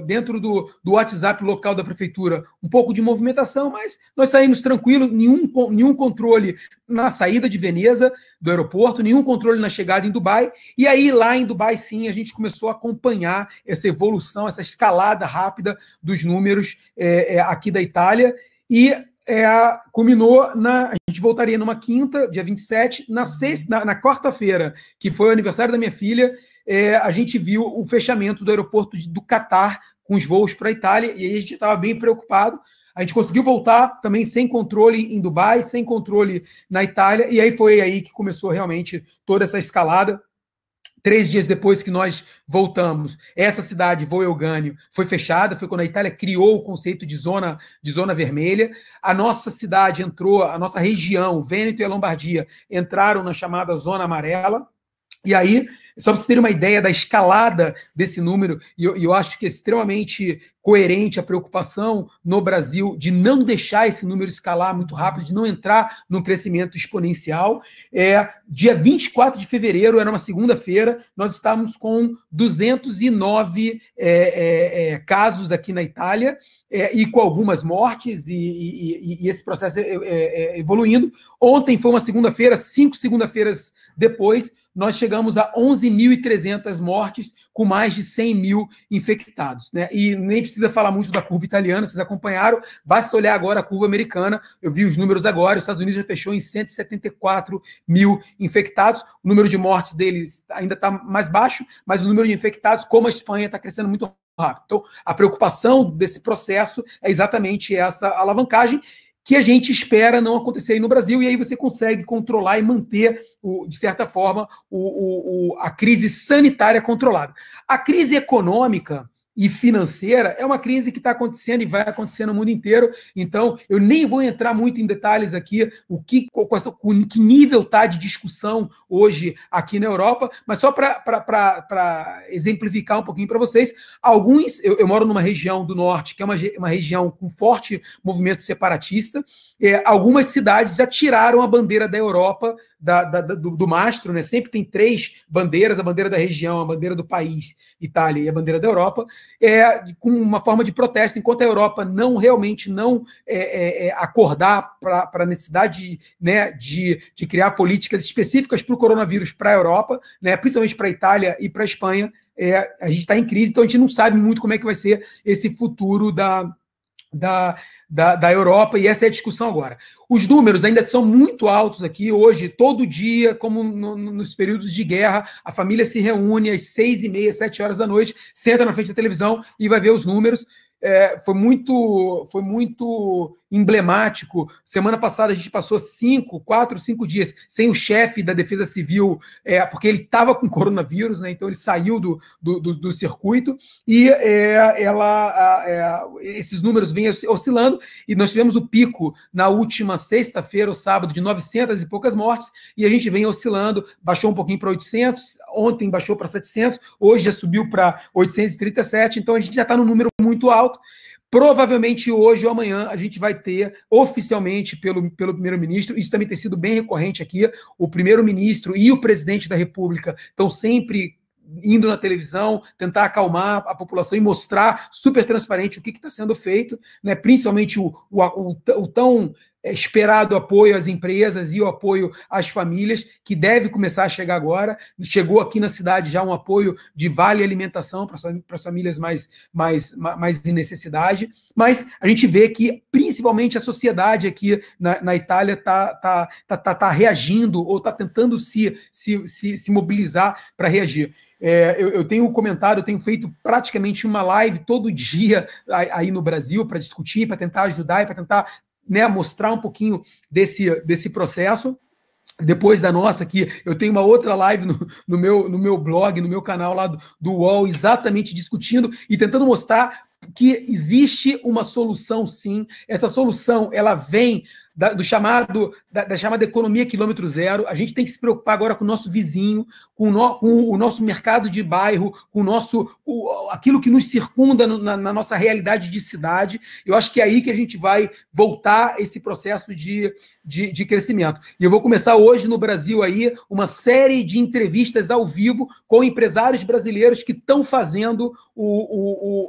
dentro do WhatsApp local da prefeitura um pouco de movimentação, mas nós saímos tranquilos, nenhum controle na saída de Veneza, do aeroporto, nenhum controle na chegada em Dubai. E aí, lá em Dubai, sim, a gente começou a acompanhar essa evolução, essa escalada rápida dos números aqui da Itália, e culminou a gente voltaria numa quinta, dia 27, na quarta-feira, que foi o aniversário da minha filha, a gente viu o fechamento do aeroporto do Catar com os voos para a Itália, e aí a gente estava bem preocupado. A gente conseguiu voltar também sem controle em Dubai, sem controle na Itália, e aí foi aí que começou realmente toda essa escalada. 3 dias depois que nós voltamos, essa cidade, Voelgânio, foi fechada. Foi quando a Itália criou o conceito de zona vermelha. A nossa cidade entrou, a nossa região, Vêneto e a Lombardia, entraram na chamada zona amarela. E aí, só para vocês terem uma ideia da escalada desse número, e eu acho que é extremamente coerente a preocupação no Brasil de não deixar esse número escalar muito rápido, de não entrar num crescimento exponencial. Dia 24 de fevereiro, era uma segunda-feira, nós estávamos com 209 casos aqui na Itália, e com algumas mortes, e esse processo evoluindo. Ontem foi uma segunda-feira, 5 segunda-feiras depois, nós chegamos a 11.300 mortes, com mais de 100 mil infectados, né? E nem precisa falar muito da curva italiana, vocês acompanharam, basta olhar agora a curva americana. Eu vi os números agora, os Estados Unidos já fechou em 174 mil infectados. O número de mortes deles ainda está mais baixo, mas o número de infectados, como a Espanha, está crescendo muito rápido. Então, a preocupação desse processo é exatamente essa alavancagem, que a gente espera não acontecer aí no Brasil, e aí você consegue controlar e manter, de certa forma, a crise sanitária controlada. A crise econômica e financeira é uma crise que está acontecendo e vai acontecer no mundo inteiro. Então, eu nem vou entrar muito em detalhes aqui, que nível está de discussão hoje aqui na Europa, mas só para exemplificar um pouquinho para vocês, eu moro numa região do norte, que é uma região com forte movimento separatista. Algumas cidades já tiraram a bandeira da Europa do mastro, né? Sempre tem 3 bandeiras: a bandeira da região, a bandeira do país, Itália, e a bandeira da Europa, com uma forma de protesto, enquanto a Europa realmente não acordar para a necessidade, né, de criar políticas específicas para o coronavírus para a Europa, né, principalmente para a Itália e para a Espanha. A gente está em crise, então a gente não sabe muito como é que vai ser esse futuro da Europa, e essa é a discussão agora. Os números ainda são muito altos aqui. Hoje, todo dia, como nos períodos de guerra, a família se reúne às 6h30, 7 horas da noite, senta na frente da televisão e vai ver os números. Foi muito emblemático. Semana passada a gente passou 4, 5 dias sem o chefe da Defesa Civil, porque ele estava com coronavírus, né? Então ele saiu do circuito, e esses números vêm oscilando, e nós tivemos o pico na última sexta-feira ou sábado de 900 e poucas mortes, e a gente vem oscilando, baixou um pouquinho para 800, ontem baixou para 700, hoje já subiu para 837, então a gente já está no número muito alto. Provavelmente hoje ou amanhã a gente vai ter oficialmente pelo primeiro-ministro, isso também tem sido bem recorrente aqui, o primeiro-ministro e o presidente da República estão sempre indo na televisão, tentar acalmar a população e mostrar super transparente o que está sendo feito, né? Principalmente o tão esperado apoio às empresas e o apoio às famílias, que deve começar a chegar agora. Chegou aqui na cidade já um apoio de vale alimentação para as famílias mais em necessidade, mas a gente vê que, principalmente, a sociedade aqui na Itália está reagindo ou está tentando se mobilizar para reagir. Eu tenho comentado, eu tenho feito praticamente uma live todo dia aí no Brasil para discutir, para tentar ajudar e para tentar, né, mostrar um pouquinho desse processo. Depois da nossa aqui, eu tenho uma outra live no meu blog, no meu canal lá do UOL, exatamente discutindo e tentando mostrar que existe uma solução, sim. Essa solução, ela vem da chamada economia quilômetro zero. A gente tem que se preocupar agora com o nosso vizinho, com o nosso mercado de bairro, com aquilo que nos circunda na nossa realidade de cidade. Eu acho que é aí que a gente vai voltar esse processo de crescimento. E eu vou começar hoje no Brasil aí uma série de entrevistas ao vivo com empresários brasileiros que estão fazendo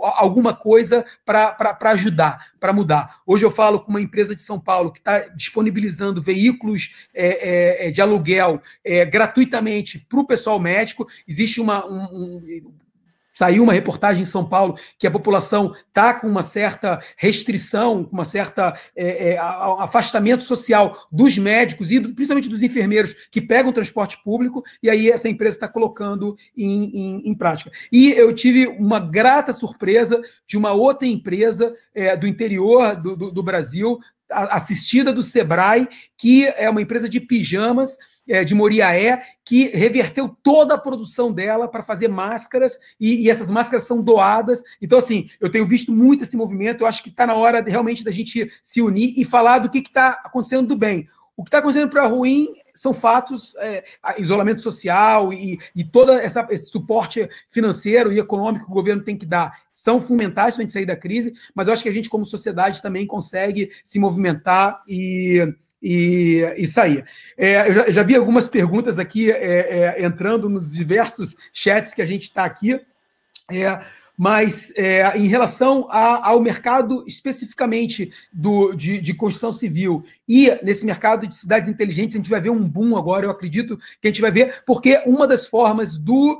alguma coisa para ajudar, para mudar. Hoje eu falo com uma empresa de São Paulo que está disponibilizando veículos de aluguel gratuitamente para o pessoal médico. Existe saiu uma reportagem em São Paulo que a população está com uma certa restrição, com uma certa afastamento social dos médicos e principalmente dos enfermeiros que pegam o transporte público, e aí essa empresa está colocando em prática. E eu tive uma grata surpresa de uma outra empresa do interior do Brasil, assistida do Sebrae, que é uma empresa de pijamas, de Moriaé, que reverteu toda a produção dela para fazer máscaras, e essas máscaras são doadas. Então, assim, eu tenho visto muito esse movimento. Eu acho que está na hora realmente da gente se unir e falar do que está acontecendo do bem. O que está acontecendo para ruim são fatos, isolamento social e todo esse suporte financeiro e econômico que o governo tem que dar são fundamentais para a gente sair da crise, mas eu acho que a gente, como sociedade, também consegue se movimentar e sair. Eu já vi algumas perguntas aqui entrando nos diversos chats que a gente está aqui, mas em relação ao mercado especificamente de construção civil e nesse mercado de cidades inteligentes, a gente vai ver um boom agora, eu acredito que a gente vai ver, porque uma das formas dos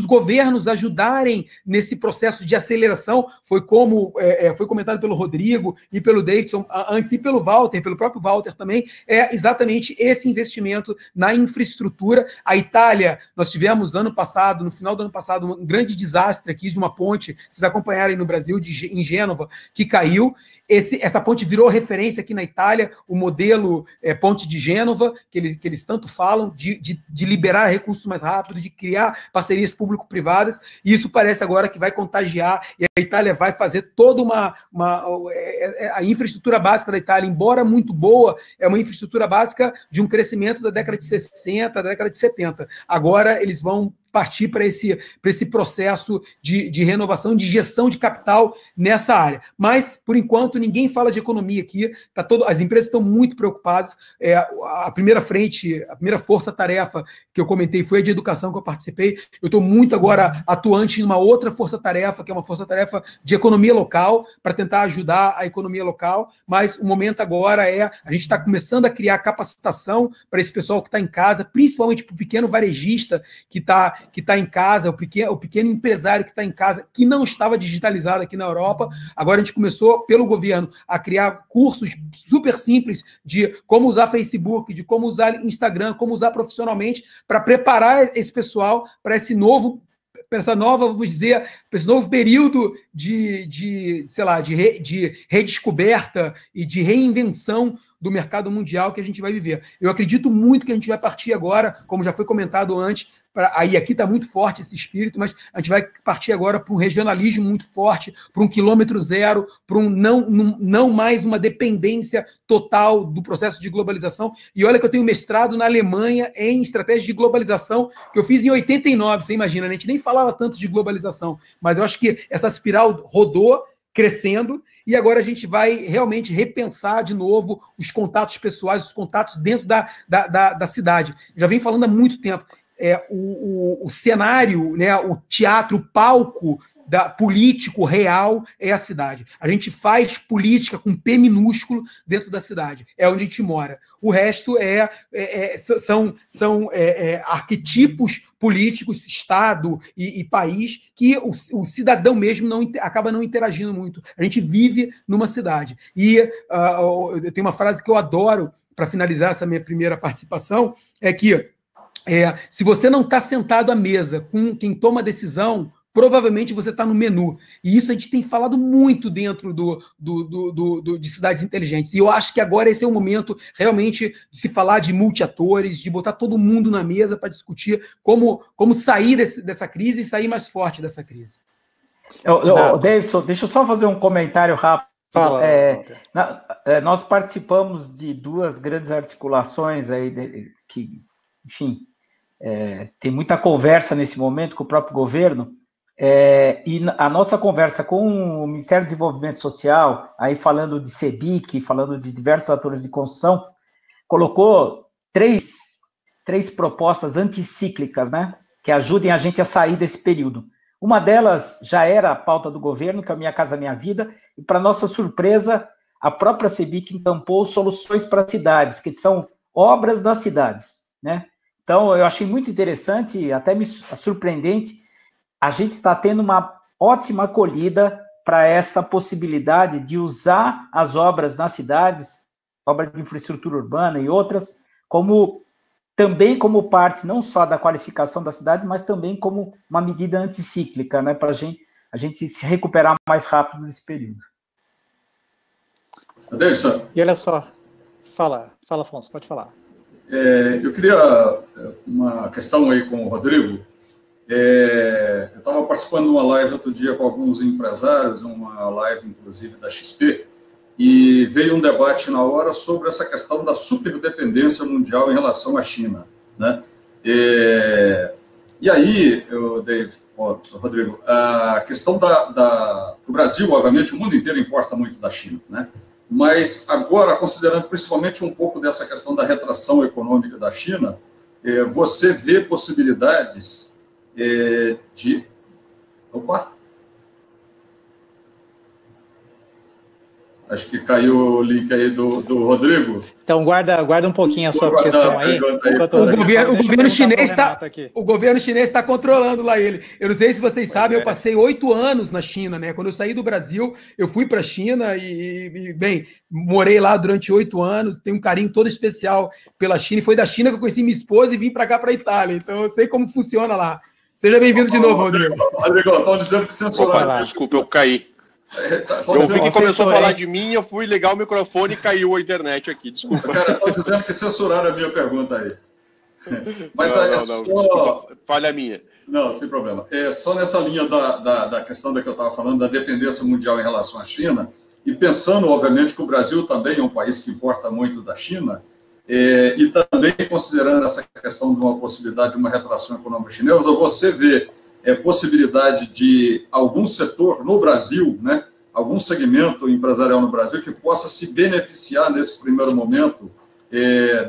governos ajudarem nesse processo de aceleração foi como foi comentado pelo Rodrigo e pelo Davidson antes, e pelo próprio Walter também, exatamente esse investimento na infraestrutura. A Itália, nós tivemos no final do ano passado, um grande desastre aqui de uma ponte, vocês acompanharem no Brasil, em Gênova, que caiu. Essa ponte virou referência aqui na Itália, o modelo Ponte de Gênova, que eles tanto falam, de liberar recursos mais rápido, de criar parcerias público-privadas, e isso parece agora que vai contagiar, e a Itália vai fazer toda a infraestrutura básica da Itália, embora muito boa, é uma infraestrutura básica de um crescimento da década de 60, da década de 70. Agora eles vão partir para esse processo de renovação, de injeção de capital nessa área. Mas, por enquanto, ninguém fala de economia aqui, as empresas estão muito preocupadas. A primeira força-tarefa que eu comentei foi a de educação que eu participei. Eu estou muito agora atuante em uma outra força-tarefa, que é uma força-tarefa de economia local, para tentar ajudar a economia local, mas o momento agora a gente está começando a criar capacitação para esse pessoal que está em casa, principalmente para o pequeno varejista que está em casa, o pequeno empresário que está em casa, que não estava digitalizado aqui na Europa. Agora a gente começou, pelo governo, a criar cursos super simples de como usar Facebook, de como usar Instagram, como usar profissionalmente, para preparar esse pessoal para esse novo período de redescoberta e de reinvenção do mercado mundial que a gente vai viver. Eu acredito muito que a gente vai partir agora, como já foi comentado antes, aqui está muito forte esse espírito, mas a gente vai partir agora para um regionalismo muito forte, para um quilômetro zero, para não mais uma dependência total do processo de globalização. E olha que eu tenho mestrado na Alemanha em estratégia de globalização, que eu fiz em 89, você imagina, a gente nem falava tanto de globalização, mas eu acho que essa espiral rodou, crescendo, e agora a gente vai realmente repensar de novo os contatos pessoais, os contatos dentro da cidade. Já vem falando há muito tempo. O cenário, né, o teatro, o palco político real é a cidade. A gente faz política com P minúsculo dentro da cidade. É onde a gente mora. O resto são arquetipos políticos, Estado e país, que o cidadão mesmo acaba não interagindo muito. A gente vive numa cidade. E eu tenho uma frase que eu adoro para finalizar essa minha primeira participação, é que se você não está sentado à mesa com quem toma a decisão, provavelmente você está no menu. E isso a gente tem falado muito dentro de cidades inteligentes. E eu acho que agora esse é o momento realmente de se falar de multiatores, de botar todo mundo na mesa para discutir como sair dessa crise e sair mais forte dessa crise. Davidson, deixa eu só fazer um comentário rápido. Fala. Nós participamos de 2 grandes articulações aí que, enfim, tem muita conversa nesse momento com o próprio governo, e a nossa conversa com o Ministério do Desenvolvimento Social, aí falando de CEBIC, falando de diversos atores de construção, colocou três propostas anticíclicas, né, que ajudem a gente a sair desse período. Uma delas já era a pauta do governo, que é a Minha Casa Minha Vida, e, para nossa surpresa, a própria CEBIC encampou soluções para cidades, que são obras das cidades, né? Então, eu achei muito interessante, até surpreendente, a gente está tendo uma ótima acolhida para essa possibilidade de usar as obras nas cidades, obras de infraestrutura urbana e outras, também como parte não só da qualificação da cidade, mas também como uma medida anticíclica, né, para a gente se recuperar mais rápido nesse período. Adeilson. E olha só, fala, Afonso, pode falar. Eu queria uma questão aí com o Rodrigo. Eu estava participando de uma live outro dia com alguns empresários, uma live, inclusive, da XP, e veio um debate na hora sobre essa questão da superdependência mundial em relação à China, né? E aí, Rodrigo, a questão o Brasil, obviamente, o mundo inteiro importa muito da China, né? Mas agora, considerando principalmente um pouco dessa questão da retração econômica da China, você vê possibilidades de... Opa! Acho que caiu o link aí do Rodrigo. Então, guarda um pouquinho a sua questão aí. O governo chinês está controlando lá ele. Eu não sei se vocês sabem, eu passei 8 anos na China, né? Quando eu saí do Brasil, eu fui para a China e, bem, morei lá durante 8 anos, tenho um carinho todo especial pela China, e foi da China que eu conheci minha esposa e vim para cá, para a Itália. Então, eu sei como funciona lá. Seja bem-vindo de novo, Rodrigo. Rodrigo, estão dizendo que censuraram. Desculpa, eu caí. Eu vi que começou a falar de mim, eu fui ligar o microfone e caiu a internet aqui, desculpa. Cara, estão dizendo que censuraram a minha pergunta aí. Mas não, desculpa, falha minha. Não, sem problema. Só nessa linha da questão da que eu estava falando, da dependência mundial em relação à China, e pensando, obviamente, que o Brasil também é um país que importa muito da China, e também considerando essa questão de uma possibilidade de uma retração econômica chinesa, você vê possibilidade de algum setor no Brasil, né, algum segmento empresarial no Brasil que possa se beneficiar nesse primeiro momento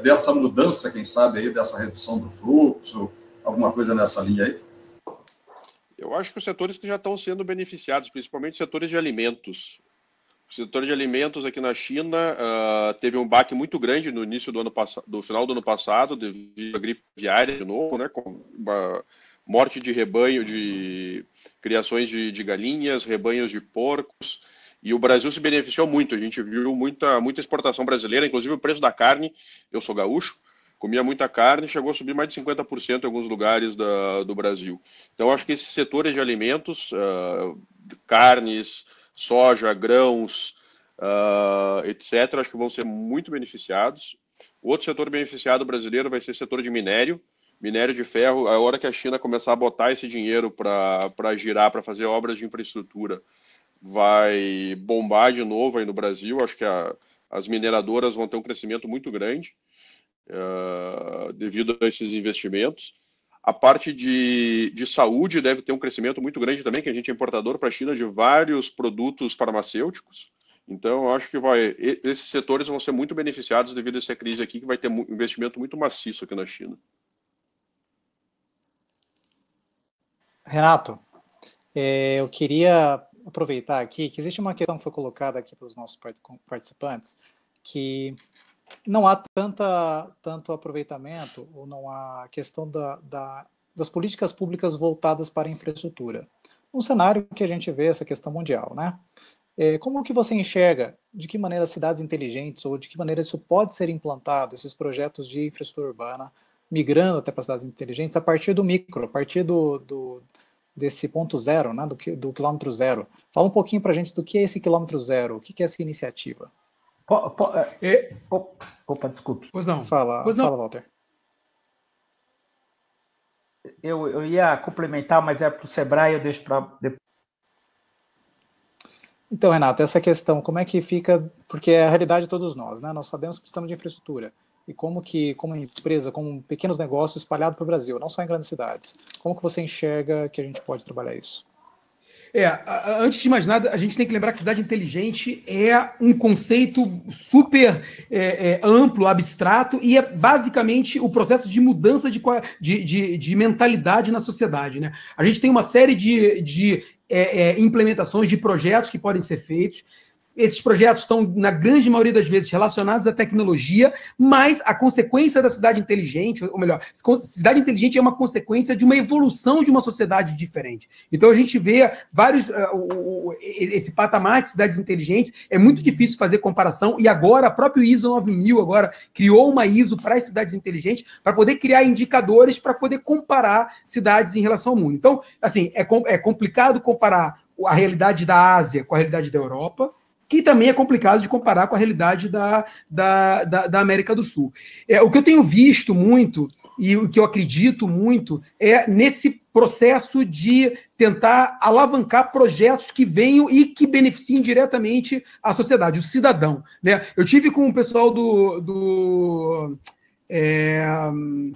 dessa mudança, quem sabe, aí, dessa redução do fluxo, alguma coisa nessa linha aí? Eu acho que os setores que já estão sendo beneficiados, principalmente os setores de alimentos. O setor de alimentos aqui na China teve um baque muito grande no início do final do ano passado, devido à gripe aviária de novo, né, com uma morte de rebanho, de criações de galinhas, rebanhos de porcos, e o Brasil se beneficiou muito. A gente viu muita exportação brasileira, inclusive o preço da carne. Eu sou gaúcho, comia muita carne, chegou a subir mais de 50% em alguns lugares do Brasil. Então, acho que esses setores de alimentos, carnes, soja, grãos, etc., acho que vão ser muito beneficiados. Outro setor beneficiado brasileiro vai ser o setor de minério de ferro. A hora que a China começar a botar esse dinheiro para girar, para fazer obras de infraestrutura, vai bombar de novo aí no Brasil. Acho que as mineradoras vão ter um crescimento muito grande devido a esses investimentos. A parte de saúde deve ter um crescimento muito grande também, que a gente é importador para a China de vários produtos farmacêuticos. Então, eu acho que esses setores vão ser muito beneficiados devido a essa crise aqui, que vai ter um investimento muito maciço aqui na China. Renato, Eu queria aproveitar aqui que existe uma questão que foi colocada aqui pelos nossos participantes, que não há tanto aproveitamento, ou não há questão das políticas públicas voltadas para a infraestrutura. Um cenário que a gente vê essa questão mundial, né? Como que você enxerga, de que maneira cidades inteligentes, ou de que maneira isso pode ser implantado, esses projetos de infraestrutura urbana, migrando até para cidades inteligentes, a partir do micro, a partir desse ponto zero, né, do quilômetro zero? Fala um pouquinho para a gente do que é esse quilômetro zero, o que é essa iniciativa. Opa, desculpe. Pois não. Fala, Walter. Eu ia complementar, mas é para o Sebrae, eu deixo para depois. Então, Renato, essa questão, como é que fica, porque é a realidade de todos nós, né? Nós sabemos que precisamos de infraestrutura, e como empresa, como pequenos negócios espalhados para o Brasil, não só em grandes cidades, como que você enxerga que a gente pode trabalhar isso? Antes de mais nada, a gente tem que lembrar que cidade inteligente é um conceito super amplo, abstrato, e é basicamente o processo de mudança de mentalidade na sociedade, né? A gente tem uma série de implementações de projetos que podem ser feitos. Esses projetos estão, na grande maioria das vezes, relacionados à tecnologia, mas a consequência da cidade inteligente, ou melhor, cidade inteligente é uma consequência de uma evolução de uma sociedade diferente. Então, a gente vê esse patamar de cidades inteligentes, é muito difícil fazer comparação, e agora a própria ISO 9000 agora criou uma ISO para as cidades inteligentes, para poder criar indicadores para poder comparar cidades em relação ao mundo. Então, assim, é complicado comparar a realidade da Ásia com a realidade da Europa, que também é complicado de comparar com a realidade da América do Sul. O que eu tenho visto muito, e o que eu acredito muito, é nesse processo de tentar alavancar projetos que venham e que beneficiem diretamente a sociedade, o cidadão, né? Eu tive com o pessoal do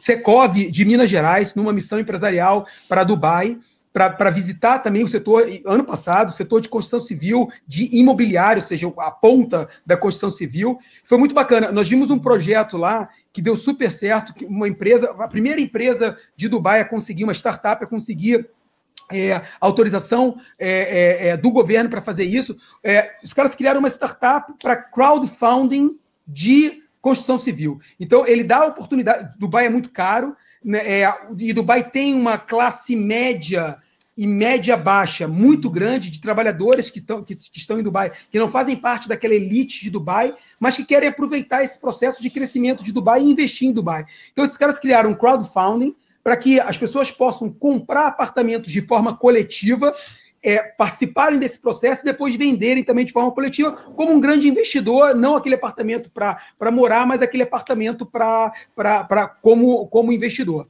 Secov de Minas Gerais, numa missão empresarial para Dubai, para visitar também o setor, ano passado, o setor de construção civil, de imobiliário, ou seja, a ponta da construção civil. Foi muito bacana. Nós vimos um projeto lá que deu super certo, que uma empresa, a primeira empresa de Dubai a conseguir, uma startup a conseguir autorização do governo para fazer isso. Os caras criaram uma startup para crowdfunding de construção civil. Então, ele dá a oportunidade. Dubai é muito caro, né, e Dubai tem uma classe média e média baixa muito grande de trabalhadores que estão em Dubai, que não fazem parte daquela elite de Dubai, mas que querem aproveitar esse processo de crescimento de Dubai e investir em Dubai. Então, esses caras criaram um crowdfunding para que as pessoas possam comprar apartamentos de forma coletiva, participarem desse processo e depois venderem também de forma coletiva, como um grande investidor, não aquele apartamento para morar, mas aquele apartamento como investidor.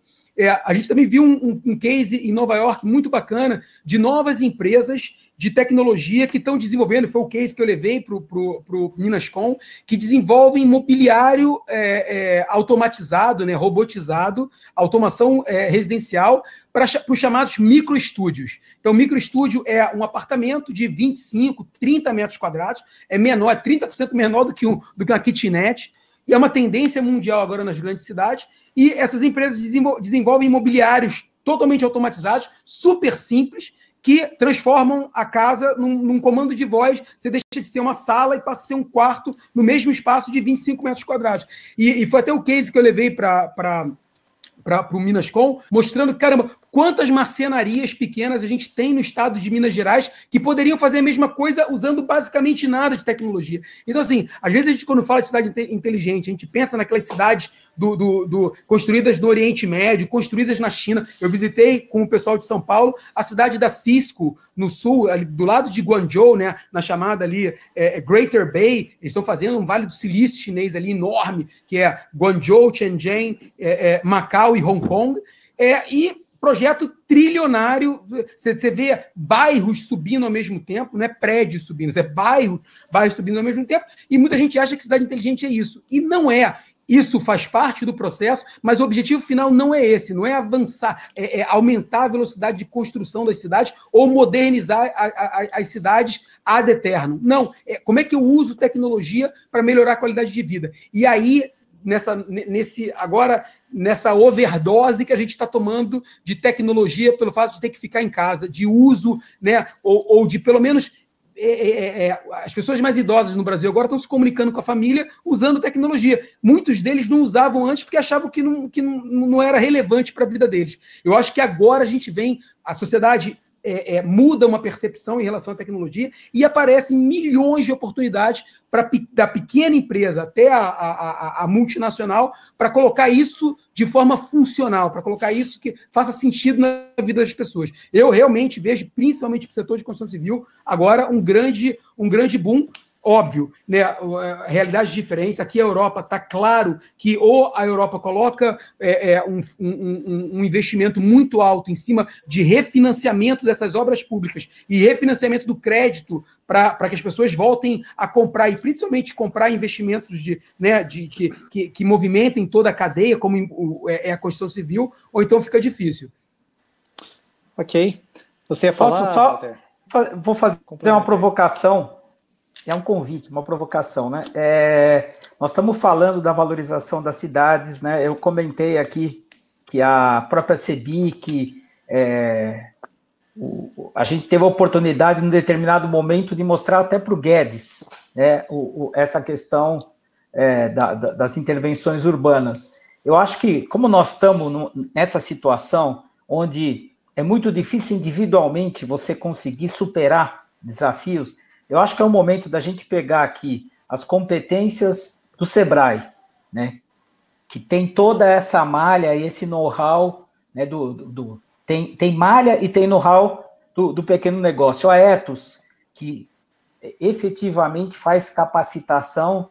A gente também viu um case em Nova York muito bacana de novas empresas de tecnologia que estão desenvolvendo, foi o case que eu levei para o Minascom, que desenvolvem mobiliário automatizado, né, robotizado, automação residencial, para os chamados microestúdios. Então, microestúdio é um apartamento de 25, 30 metros quadrados, é menor, é 30% menor do que uma kitnet, e é uma tendência mundial agora nas grandes cidades, e essas empresas desenvolvem imobiliários totalmente automatizados, super simples, que transformam a casa num comando de voz. Você deixa de ser uma sala e passa a ser um quarto no mesmo espaço de 25 metros quadrados. E foi até o case que eu levei para o Minascom, mostrando, caramba, quantas marcenarias pequenas a gente tem no estado de Minas Gerais que poderiam fazer a mesma coisa usando basicamente nada de tecnologia. Então, assim, às vezes a gente, quando fala de cidade inteligente, a gente pensa naquelas cidades construídas no Oriente Médio, construídas na China. Eu visitei com o pessoal de São Paulo a cidade da Cisco, no sul, ali, do lado de Guangzhou, né, na chamada ali Greater Bay. Eles estão fazendo um Vale do Silício chinês ali enorme, que é Guangzhou, Shenzhen, Macau e Hong Kong. E projeto trilionário, você vê bairros subindo ao mesmo tempo, não é prédios subindo, é bairros subindo ao mesmo tempo, e muita gente acha que cidade inteligente é isso. E não é. Isso faz parte do processo, mas o objetivo final não é esse, não é avançar, é aumentar a velocidade de construção das cidades ou modernizar as cidades ad eternum. Não, como é que eu uso tecnologia para melhorar a qualidade de vida? E aí, nessa overdose que a gente está tomando de tecnologia pelo fato de ter que ficar em casa, de uso, né, ou de pelo menos as pessoas mais idosas no Brasil agora estão se comunicando com a família usando tecnologia. Muitos deles não usavam antes porque achavam que não era relevante para a vida deles. Eu acho que agora a gente vem, a sociedade muda uma percepção em relação à tecnologia e aparecem milhões de oportunidades da pequena empresa até a multinacional para colocar isso de forma funcional, para colocar isso que faça sentido na vida das pessoas. Eu realmente vejo, principalmente para o setor de construção civil, agora um grande boom. Óbvio, né, realidades diferentes. Aqui a Europa está claro que ou a Europa coloca um investimento muito alto em cima de refinanciamento dessas obras públicas e refinanciamento do crédito para que as pessoas voltem a comprar, e principalmente comprar investimentos que movimentem toda a cadeia, como é a construção civil, ou então fica difícil. Ok. Você ia falar, Walter? Vou fazer uma provocação. É um convite, uma provocação, né? Nós estamos falando da valorização das cidades, né? Eu comentei aqui que a própria CEBIC, a gente teve a oportunidade, em um determinado momento, de mostrar até para o Guedes, né, essa questão das intervenções urbanas. Eu acho que, como nós estamos nessa situação, onde é muito difícil individualmente você conseguir superar desafios, eu acho que é o momento da gente pegar aqui as competências do Sebrae, né, que tem toda essa malha e esse know-how, né, tem malha e tem know-how do pequeno negócio. A Etos, que efetivamente faz capacitação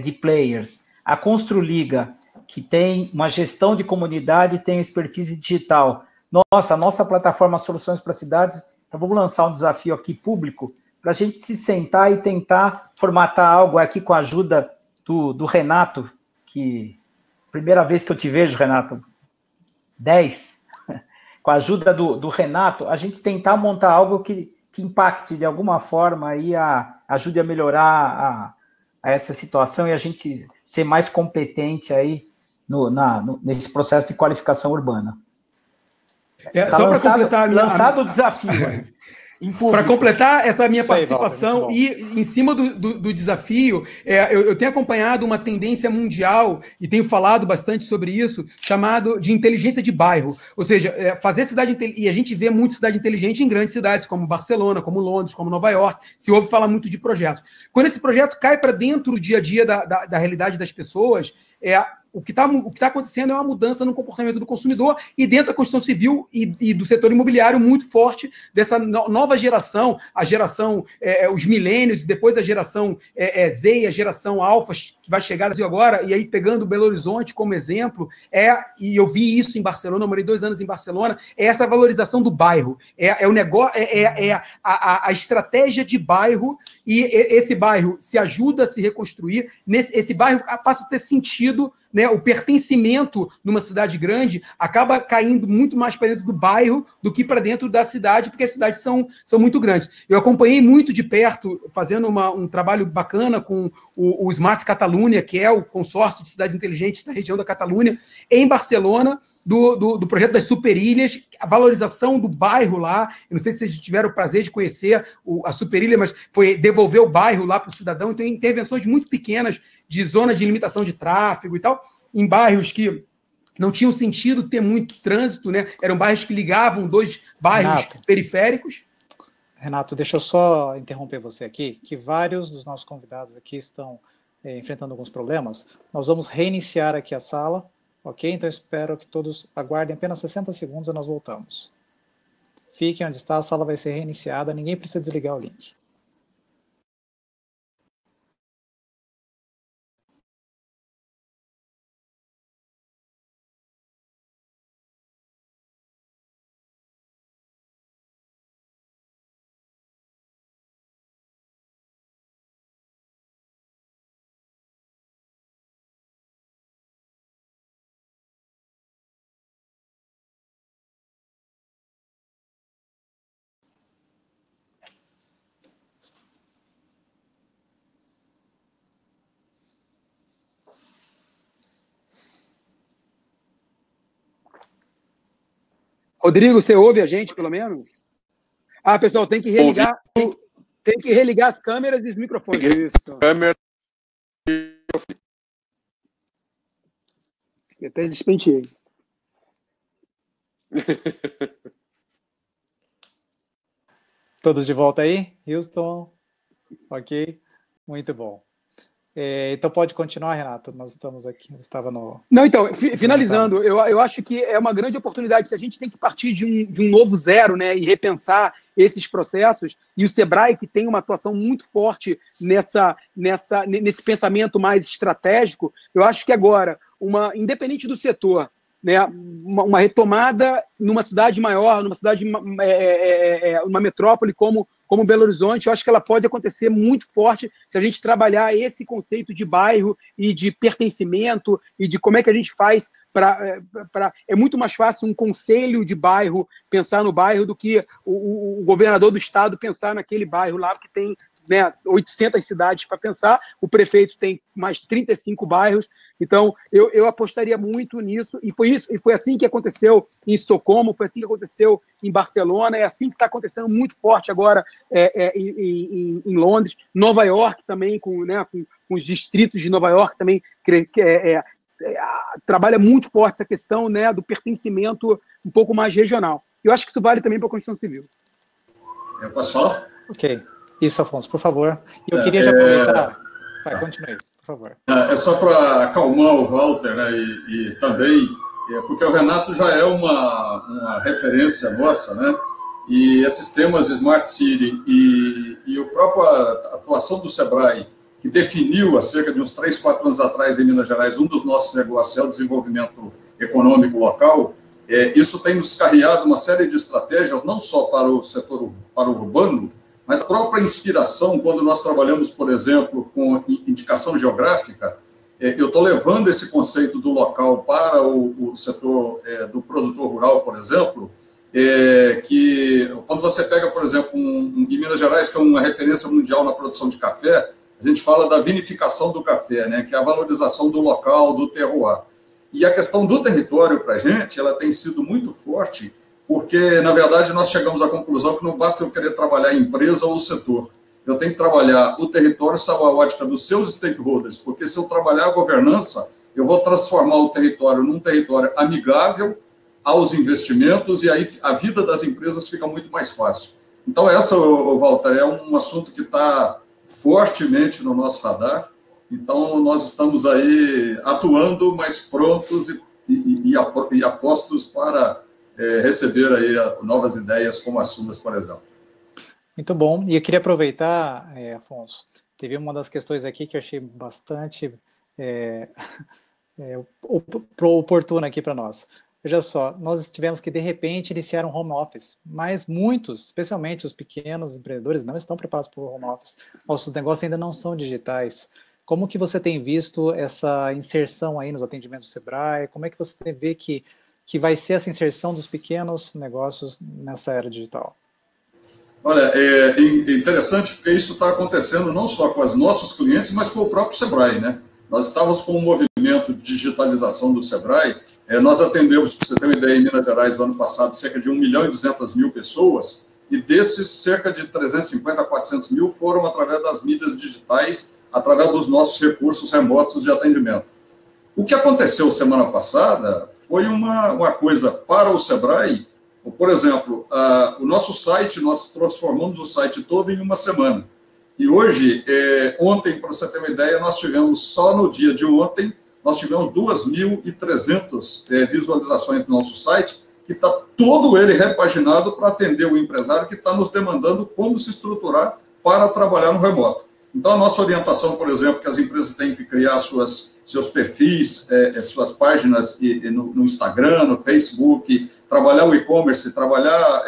de players. A Construliga, que tem uma gestão de comunidade e tem expertise digital. A nossa plataforma Soluções para Cidades, então vamos lançar um desafio aqui público para a gente se sentar e tentar formatar algo aqui com a ajuda do Renato, que primeira vez que eu te vejo, Renato, 10, com a ajuda do Renato, a gente tentar montar algo que impacte de alguma forma aí, ajude a melhorar a essa situação e a gente ser mais competente aí nesse processo de qualificação urbana. Só para completar lançado o desafio aí. Para completar essa minha participação e em cima do desafio, eu tenho acompanhado uma tendência mundial e tenho falado bastante sobre isso, chamado de inteligência de bairro. Ou seja, fazer cidade inteligente, e a gente vê muito cidade inteligente em grandes cidades, como Barcelona, como Londres, como Nova York, se ouve falar muito de projetos. Quando esse projeto cai para dentro do dia a dia da realidade das pessoas, o que está acontecendo é uma mudança no comportamento do consumidor e dentro da construção civil e do setor imobiliário muito forte dessa nova geração, a geração, os milênios, e depois a geração Z e a geração Alfa, que vai chegar no Brasil agora, e aí pegando Belo Horizonte como exemplo, e eu vi isso em Barcelona, eu morei 2 anos em Barcelona, é essa valorização do bairro, o negócio, a estratégia de bairro, e esse bairro se ajuda a se reconstruir, esse bairro passa a ter sentido, né, o pertencimento numa cidade grande acaba caindo muito mais para dentro do bairro do que para dentro da cidade, porque as cidades são muito grandes. Eu acompanhei muito de perto, fazendo um trabalho bacana com o Smart Catalunya, que é o consórcio de cidades inteligentes da região da Catalunha, em Barcelona, do projeto das Superilhas, a valorização do bairro lá. Eu não sei se vocês tiveram o prazer de conhecer a Superilha, mas foi devolver o bairro lá para o cidadão. Então, intervenções muito pequenas de zona de limitação de tráfego e tal, em bairros que não tinham sentido ter muito trânsito, né? Eram bairros que ligavam 2 bairros periféricos. Renato, deixa eu só interromper você aqui, que vários dos nossos convidados aqui estão enfrentando alguns problemas. Nós vamos reiniciar aqui a sala. Ok? Então, espero que todos aguardem apenas 60 segundos e nós voltamos. Fiquem onde está, a sala vai ser reiniciada, ninguém precisa desligar o link. Rodrigo, você ouve a gente, pelo menos? Ah, pessoal, tem que religar as câmeras e os microfones. Isso. Câmera. Eu até despenteei. Todos de volta aí? Houston? Ok, muito bom. Então pode continuar, Renato, nós estamos aqui, estava no... Não, então, finalizando, eu acho que é uma grande oportunidade, se a gente tem que partir de um novo zero, né, e repensar esses processos, e o Sebrae, que tem uma atuação muito forte nesse pensamento mais estratégico, eu acho que agora, independente do setor, né, uma retomada numa cidade maior, numa cidade, uma metrópole como Belo Horizonte, eu acho que ela pode acontecer muito forte se a gente trabalhar esse conceito de bairro e de pertencimento e de como é que a gente faz é muito mais fácil um conselho de bairro pensar no bairro do que o governador do estado pensar naquele bairro lá, que tem, né, 800 cidades para pensar, o prefeito tem mais 35 bairros, então eu apostaria muito nisso, e foi assim que aconteceu em Estocolmo, foi assim que aconteceu em Barcelona, é assim que está acontecendo muito forte agora em Londres, Nova York também, com os distritos de Nova York também, trabalha muito forte essa questão, né, do pertencimento um pouco mais regional. Eu acho que isso vale também para a Construção Civil. Eu posso falar? Ok. Isso, Afonso, por favor. E eu queria já aproveitar... Vai, continue, por favor. É só para acalmar o Walter, né, e também, porque o Renato já é uma referência nossa, né, e esses temas Smart City e a própria atuação do Sebrae, que definiu, há cerca de uns 3, 4 anos atrás, em Minas Gerais, um dos nossos negócios é o desenvolvimento econômico local, isso tem nos carreado uma série de estratégias, não só para o setor urbano, mas a própria inspiração, quando nós trabalhamos, por exemplo, com indicação geográfica, eu estou levando esse conceito do local para o setor do produtor rural, por exemplo, que quando você pega, por exemplo, em Minas Gerais, que é uma referência mundial na produção de café, a gente fala da vinificação do café, né, que é a valorização do local, do terroir. E a questão do território, para a gente, ela tem sido muito forte, porque, na verdade, nós chegamos à conclusão que não basta eu querer trabalhar a empresa ou o setor. Eu tenho que trabalhar o território sob a ótica dos seus stakeholders, porque se eu trabalhar a governança, eu vou transformar o território num território amigável aos investimentos, e aí a vida das empresas fica muito mais fácil. Então, Walter, é um assunto que está fortemente no nosso radar. Então, nós estamos aí atuando, mas prontos e apostos para receber aí novas ideias como as suas, por exemplo. Muito bom. E eu queria aproveitar, Afonso, teve uma das questões aqui que eu achei bastante oportuna aqui para nós. Veja só, nós tivemos que, de repente, iniciar um home office, mas muitos, especialmente os pequenos empreendedores, não estão preparados para o home office. Nossos negócios ainda não são digitais. Como que você tem visto essa inserção aí nos atendimentos do Sebrae? Como é que você vê que vai ser essa inserção dos pequenos negócios nessa era digital? Olha, é interessante porque isso está acontecendo não só com os nossos clientes, mas com o próprio Sebrae, né? Nós estávamos com um movimento de digitalização do Sebrae. Nós atendemos, para você ter uma ideia, em Minas Gerais, no ano passado, cerca de 1.200.000 pessoas, e desses, cerca de 350 a 400 mil foram através das mídias digitais, através dos nossos recursos remotos de atendimento. O que aconteceu semana passada foi uma coisa para o Sebrae. Por exemplo, o nosso site, nós transformamos o site todo em uma semana. E hoje, ontem, para você ter uma ideia, nós tivemos, só no dia de ontem, nós tivemos 2.300 visualizações no nosso site, que está todo ele repaginado para atender o empresário que está nos demandando como se estruturar para trabalhar no remoto. Então, a nossa orientação, por exemplo, que as empresas têm que criar seus perfis, suas páginas no Instagram, no Facebook, trabalhar o e-commerce, trabalhar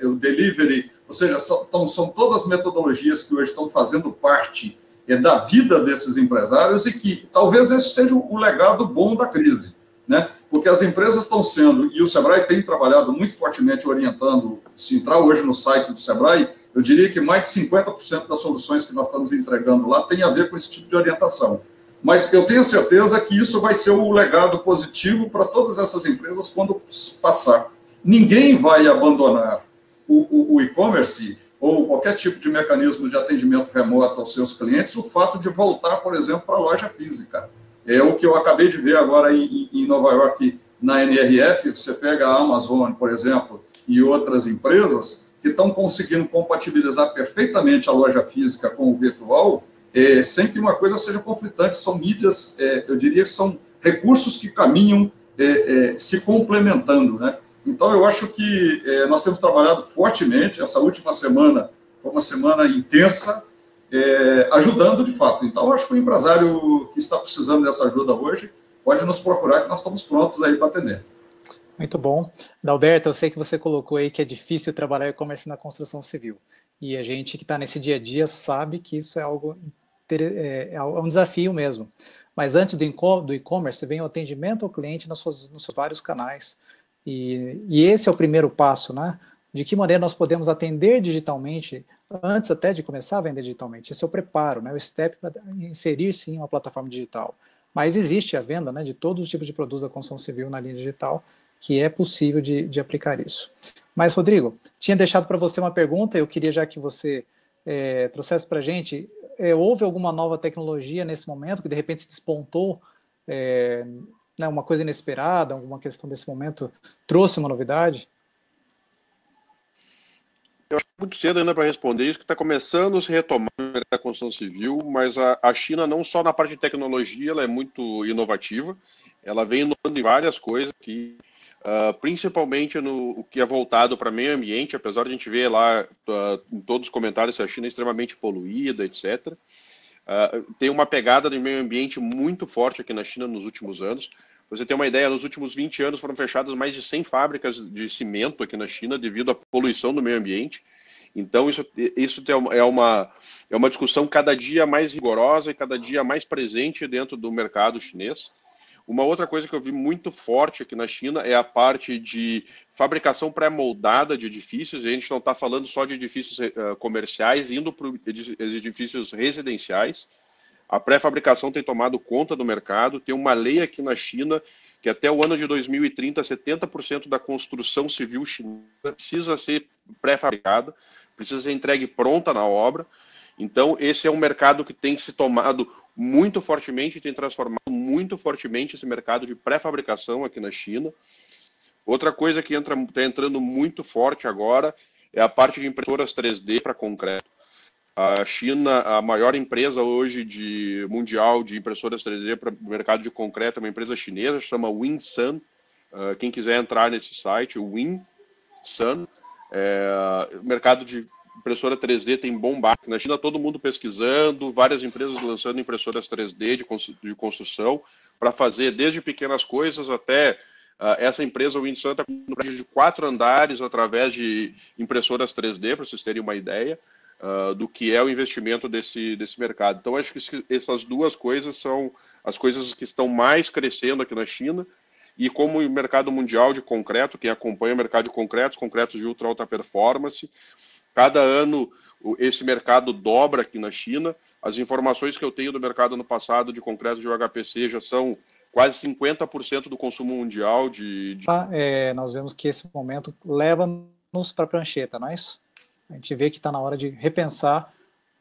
o delivery, ou seja, são todas metodologias que hoje estão fazendo parte da vida desses empresários e que talvez esse seja o legado bom da crise, né? Porque as empresas estão sendo, e o Sebrae tem trabalhado muito fortemente orientando, se entrar hoje no site do Sebrae, eu diria que mais de 50% das soluções que nós estamos entregando lá tem a ver com esse tipo de orientação. Mas eu tenho certeza que isso vai ser o legado positivo para todas essas empresas quando passar. ninguém vai abandonar o e-commerce ou qualquer tipo de mecanismo de atendimento remoto aos seus clientes, o fato de voltar, por exemplo, para a loja física. É o que eu acabei de ver agora em Nova York, na NRF. Você pega a Amazon, por exemplo, e outras empresas que estão conseguindo compatibilizar perfeitamente a loja física com o virtual, sem que uma coisa seja conflitante. São mídias, eu diria que são recursos que caminham se complementando, né? Então, eu acho que nós temos trabalhado fortemente. Essa última semana foi uma semana intensa, ajudando de fato. Então, eu acho que o empresário que está precisando dessa ajuda hoje pode nos procurar, que nós estamos prontos aí para atender. Muito bom. Dalberto, eu sei que você colocou aí que é difícil trabalhar e-commerce na construção civil. E a gente que está nesse dia a dia sabe que isso é algo é um desafio mesmo. Mas antes do e-commerce vem o atendimento ao cliente nos seus vários canais. E esse é o primeiro passo, né? De que maneira nós podemos atender digitalmente, antes até de começar a vender digitalmente. Esse é o preparo, né? O step para inserir, sim, uma plataforma digital. Mas existe a venda, né, de todos os tipos de produtos da construção civil na linha digital, que é possível de aplicar isso. Mas, Rodrigo, tinha deixado para você uma pergunta, eu queria já que você trouxesse para a gente, houve alguma nova tecnologia nesse momento que de repente se despontou, né, uma coisa inesperada, alguma questão desse momento trouxe uma novidade? Eu acho muito cedo ainda para responder isso, que está começando a se retomar a construção civil, mas a China, não só na parte de tecnologia, ela é muito inovativa, ela vem inovando em várias coisas que principalmente no que é voltado para meio ambiente, apesar de a gente ver lá em todos os comentários que a China é extremamente poluída, etc. Tem uma pegada de meio ambiente muito forte aqui na China nos últimos anos. Pra você ter uma ideia, nos últimos 20 anos foram fechadas mais de 100 fábricas de cimento aqui na China devido à poluição do meio ambiente. Então, isso é uma discussão cada dia mais rigorosa e cada dia mais presente dentro do mercado chinês. Uma outra coisa que eu vi muito forte aqui na China é a parte de fabricação pré-moldada de edifícios. E a gente não está falando só de edifícios comerciais, indo para os edifícios residenciais. A pré-fabricação tem tomado conta do mercado. Tem uma lei aqui na China que até o ano de 2030, 70% da construção civil chinesa precisa ser pré-fabricada, precisa ser entregue pronta na obra. Então, esse é um mercado que tem se tomado muito fortemente, tem transformado muito fortemente esse mercado de pré-fabricação aqui na China. Outra coisa que está entrando muito forte agora é a parte de impressoras 3D para concreto. A China, a maior empresa hoje mundial de impressoras 3D para o mercado de concreto, é uma empresa chinesa, chama Winsun. Quem quiser entrar nesse site, o Winsun, o mercado de impressora 3D tem bombado. Na China, todo mundo pesquisando, várias empresas lançando impressoras 3D de construção para fazer desde pequenas coisas até essa empresa, o Winsun, está com um prédio de 4 andares através de impressoras 3D, para vocês terem uma ideia do que é o investimento desse mercado. Então, acho que essas duas coisas são as coisas que estão mais crescendo aqui na China. E como o mercado mundial de concreto, quem acompanha o mercado de concretos de ultra alta performance, cada ano esse mercado dobra aqui na China. As informações que eu tenho do mercado no passado de concreto de UHPC já são quase 50% do consumo mundial nós vemos que esse momento leva-nos para a prancheta, não é isso? A gente vê que está na hora de repensar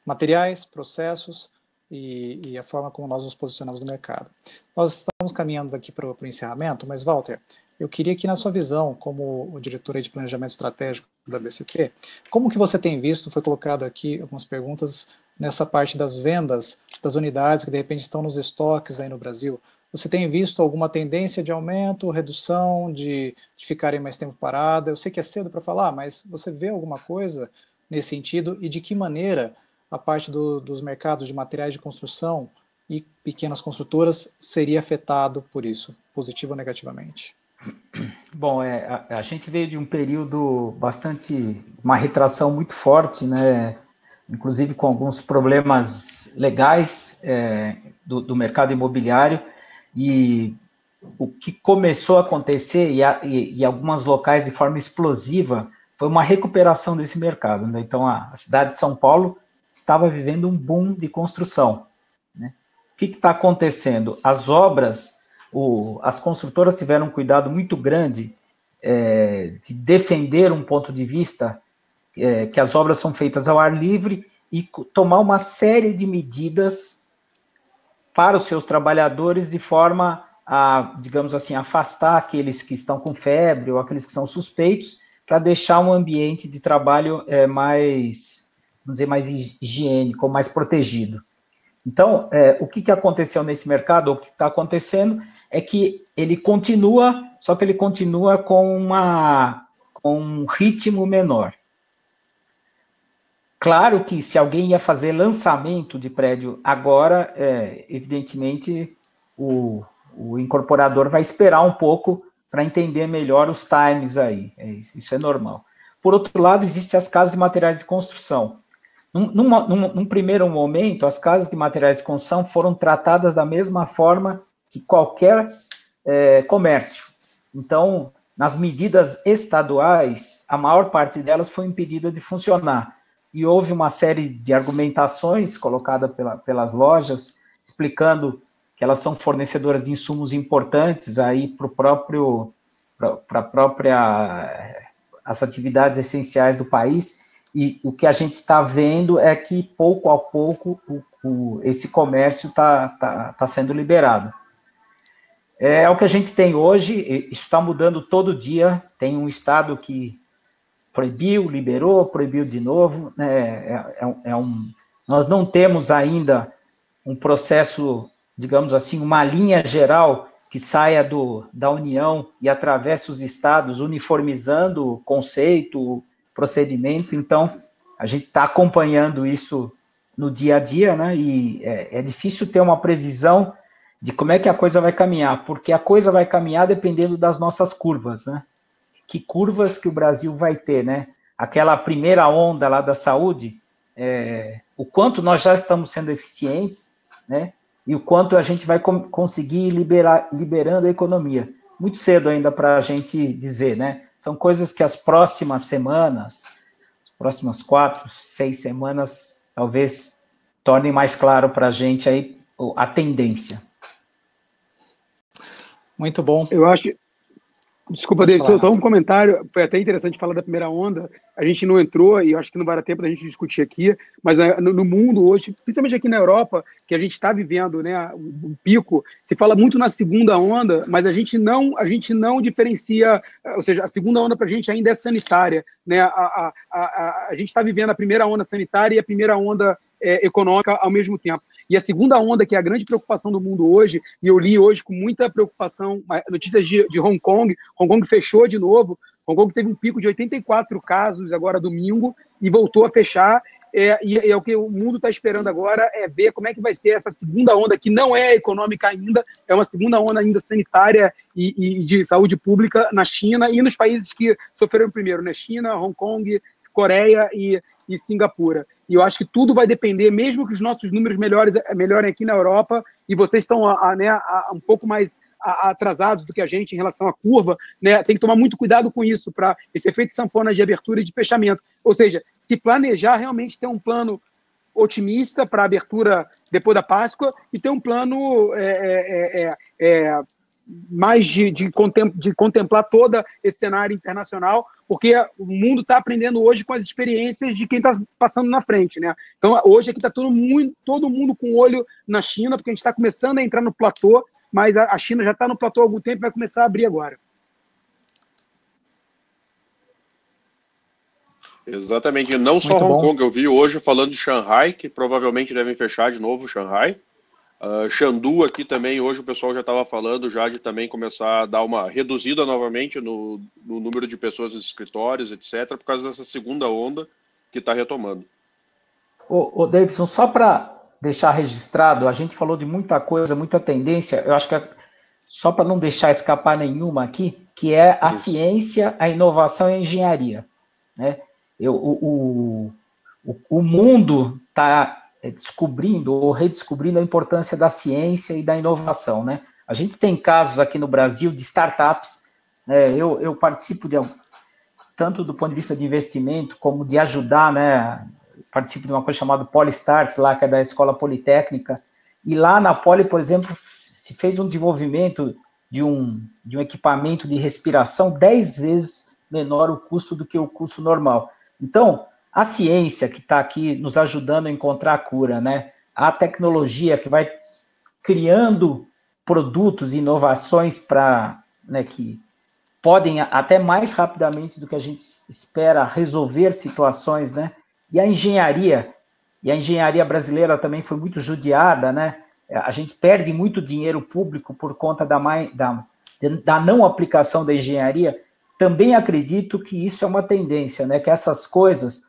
materiais, processos e a forma como nós nos posicionamos no mercado. Nós estamos caminhando aqui para o encerramento, mas, Walter, eu queria que, na sua visão, como o diretor de planejamento estratégico da BCP, como que você tem visto, foi colocado aqui algumas perguntas nessa parte das vendas das unidades que, de repente, estão nos estoques aí no Brasil. Você tem visto alguma tendência de aumento, redução, de ficarem mais tempo parada? Eu sei que é cedo para falar, mas você vê alguma coisa nesse sentido? E de que maneira a parte dos mercados de materiais de construção e pequenas construtoras seria afetado por isso, positivo ou negativamente? Bom, a gente veio de um período uma retração muito forte, né? Inclusive com alguns problemas legais do mercado imobiliário, e o que começou a acontecer, e alguns locais de forma explosiva, foi uma recuperação desse mercado, né? Então, a cidade de São Paulo estava vivendo um boom de construção, né? O que está acontecendo? As obras, as construtoras tiveram um cuidado muito grande de defender um ponto de vista que as obras são feitas ao ar livre e tomar uma série de medidas para os seus trabalhadores de forma a, digamos assim, afastar aqueles que estão com febre ou aqueles que são suspeitos, para deixar um ambiente de trabalho mais, vamos dizer, mais higiênico, mais protegido. Então, o que aconteceu nesse mercado, ou o que está acontecendo, é que ele continua, só que ele continua com um ritmo menor. Claro que se alguém ia fazer lançamento de prédio agora, evidentemente, o incorporador vai esperar um pouco para entender melhor os times aí. Isso é normal. Por outro lado, existem as casas de materiais de construção. Num primeiro momento, as casas de materiais de construção foram tratadas da mesma forma que qualquer comércio. Então, nas medidas estaduais, a maior parte delas foi impedida de funcionar. E houve uma série de argumentações colocadas pelas lojas, explicando que elas são fornecedoras de insumos importantes aí as atividades essenciais do país, e o que a gente está vendo é que, pouco a pouco, esse comércio está sendo liberado. É o que a gente tem hoje, isso está mudando todo dia, tem um estado que proibiu, liberou, proibiu de novo, nós não temos ainda um processo, digamos assim, uma linha geral que saia da União e atravesse os estados, uniformizando o conceito, o procedimento. Então, a gente está acompanhando isso no dia a dia, né? E é difícil ter uma previsão de como é que a coisa vai caminhar, porque a coisa vai caminhar dependendo das nossas curvas, né? Que curvas que o Brasil vai ter, né? Aquela primeira onda lá da saúde, o quanto nós já estamos sendo eficientes, né? E o quanto a gente vai conseguir liberando a economia. Muito cedo ainda para a gente dizer, né? São coisas que as próximas semanas, as próximas 4, 6 semanas, talvez tornem mais claro para a gente aí a tendência. Muito bom. Eu acho... Desculpa, David, só um comentário. Foi até interessante falar da primeira onda. A gente não entrou, e eu acho que não vai dar tempo da gente discutir aqui, mas no mundo hoje, principalmente aqui na Europa, que a gente está vivendo, né, um pico, se fala muito na segunda onda, mas a gente não diferencia, ou seja, a segunda onda para a gente ainda é sanitária, né? A gente está vivendo a primeira onda sanitária e a primeira onda econômica ao mesmo tempo. E a segunda onda, que é a grande preocupação do mundo hoje, e eu li hoje com muita preocupação notícias de Hong Kong. Hong Kong fechou de novo. Hong Kong teve um pico de 84 casos agora domingo e voltou a fechar. E o que o mundo está esperando agora é ver como é que vai ser essa segunda onda, que não é econômica ainda, é uma segunda onda ainda sanitária e de saúde pública na China e nos países que sofreram primeiro, né? China, Hong Kong, Coreia e Singapura. E eu acho que tudo vai depender, mesmo que os nossos números melhorem aqui na Europa, e vocês estão um pouco mais atrasados do que a gente em relação à curva, né? Tem que tomar muito cuidado com isso, para esse efeito sanfona de abertura e de fechamento. Ou seja, se planejar realmente ter um plano otimista para a abertura depois da Páscoa e ter um plano mais de contemplar todo esse cenário internacional, porque o mundo está aprendendo hoje com as experiências de quem está passando na frente, né? Então, hoje aqui está todo mundo com o olho na China, porque a gente está começando a entrar no platô, mas a China já está no platô há algum tempo e vai começar a abrir agora. Exatamente. Não só Hong Kong, eu vi hoje falando de Xangai, que provavelmente devem fechar de novo Xangai. Chengdu aqui também, hoje o pessoal já estava falando já de também começar a dar uma reduzida novamente no número de pessoas nos escritórios, etc., por causa dessa segunda onda que está retomando. Ô Davidson, só para deixar registrado, a gente falou de muita coisa, muita tendência, eu acho que só para não deixar escapar nenhuma aqui, que é a ciência, a inovação e a engenharia, né? O mundo está descobrindo ou redescobrindo a importância da ciência e da inovação, né? A gente tem casos aqui no Brasil de startups, né? Eu participo tanto do ponto de vista de investimento como de ajudar, né? Participo de uma coisa chamada Polistarts, lá, que é da Escola Politécnica, e lá na Poli, por exemplo, se fez um desenvolvimento de um equipamento de respiração 10 vezes menor o custo do que o custo normal. Então, a ciência que está aqui nos ajudando a encontrar a cura, né? A tecnologia que vai criando produtos, inovações para, né, que podem até mais rapidamente do que a gente espera resolver situações, né? E a engenharia brasileira também foi muito judiada, né? A gente perde muito dinheiro público por conta da não aplicação da engenharia. Também acredito que isso é uma tendência, né? Que essas coisas,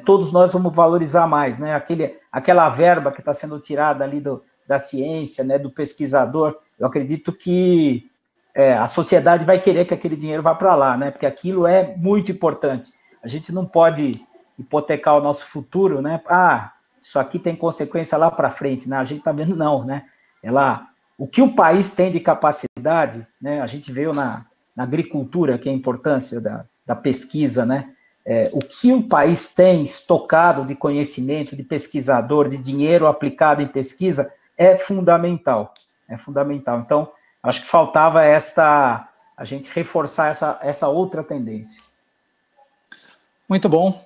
todos nós vamos valorizar mais, né? Aquela verba que está sendo tirada ali da ciência, né? Do pesquisador, eu acredito que a sociedade vai querer que aquele dinheiro vá para lá, né? Porque aquilo é muito importante. A gente não pode hipotecar o nosso futuro, né? Isso aqui tem consequência lá para frente, né? A gente está vendo não, né? O que o país tem de capacidade, né? A gente veio na agricultura, que é a importância da pesquisa, né? O que o país tem estocado de conhecimento, de pesquisador, de dinheiro aplicado em pesquisa é fundamental. É fundamental. Então, acho que faltava a gente reforçar essa outra tendência. Muito bom.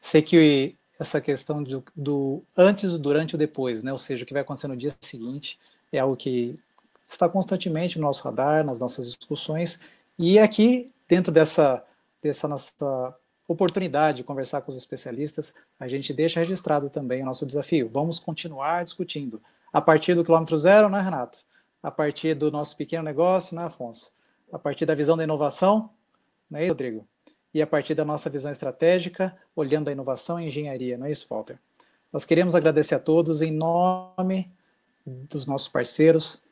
Sei que essa questão do antes, o durante e o depois, né? Ou seja, o que vai acontecer no dia seguinte, é algo que está constantemente no nosso radar, nas nossas discussões, e aqui, dentro dessa nossa oportunidade de conversar com os especialistas, a gente deixa registrado também o nosso desafio. Vamos continuar discutindo. A partir do quilômetro zero, né, Renato? A partir do nosso pequeno negócio, né, Afonso? A partir da visão da inovação, não é isso, Rodrigo? E a partir da nossa visão estratégica, olhando a inovação e engenharia, não é isso, Walter? Nós queremos agradecer a todos em nome dos nossos parceiros,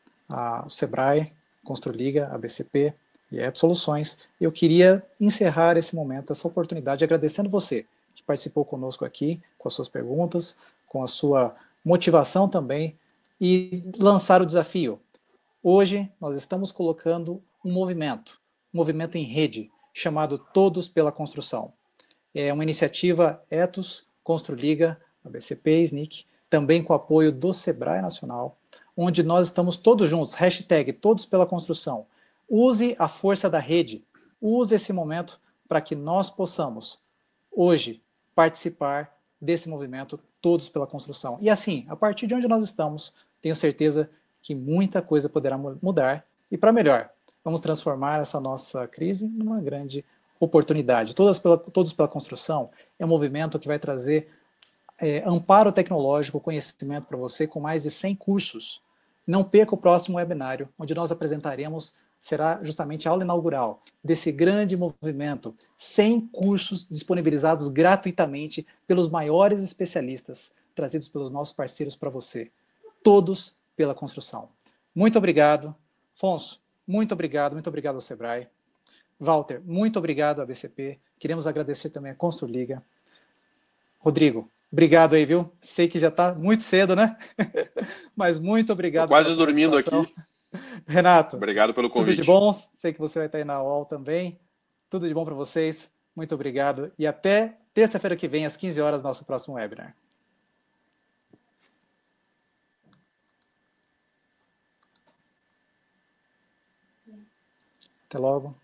o Sebrae, Construliga, a BCP e a Soluções. Eu queria encerrar esse momento, essa oportunidade, agradecendo você que participou conosco aqui, com as suas perguntas, com a sua motivação também, e lançar o desafio. Hoje, nós estamos colocando um movimento em rede, chamado Todos pela Construção. É uma iniciativa Ethos, Construliga, a BCP, SNIC, também com o apoio do Sebrae Nacional, onde nós estamos todos juntos, hashtag Todos pela Construção. Use a força da rede, use esse momento para que nós possamos, hoje, participar desse movimento Todos pela Construção. E assim, a partir de onde nós estamos, tenho certeza que muita coisa poderá mudar, e para melhor. Vamos transformar essa nossa crise numa grande oportunidade. Todos pela Construção é um movimento que vai trazer amparo tecnológico, conhecimento para você, com mais de 100 cursos. Não perca o próximo webinário, onde nós apresentaremos, será justamente a aula inaugural desse grande movimento, 100 cursos disponibilizados gratuitamente pelos maiores especialistas, trazidos pelos nossos parceiros para você. Todos pela construção. Muito obrigado. Afonso, muito obrigado ao Sebrae. Walter, muito obrigado à BCP. Queremos agradecer também a Construliga. Rodrigo, obrigado aí, viu? Sei que já está muito cedo, né? Mas muito obrigado. Tô quase dormindo aqui. Renato, obrigado pelo convite. Tudo de bom. Sei que você vai estar aí na UOL também. Tudo de bom para vocês. Muito obrigado. E até terça-feira que vem, às 15 horas, nosso próximo webinar. Até logo.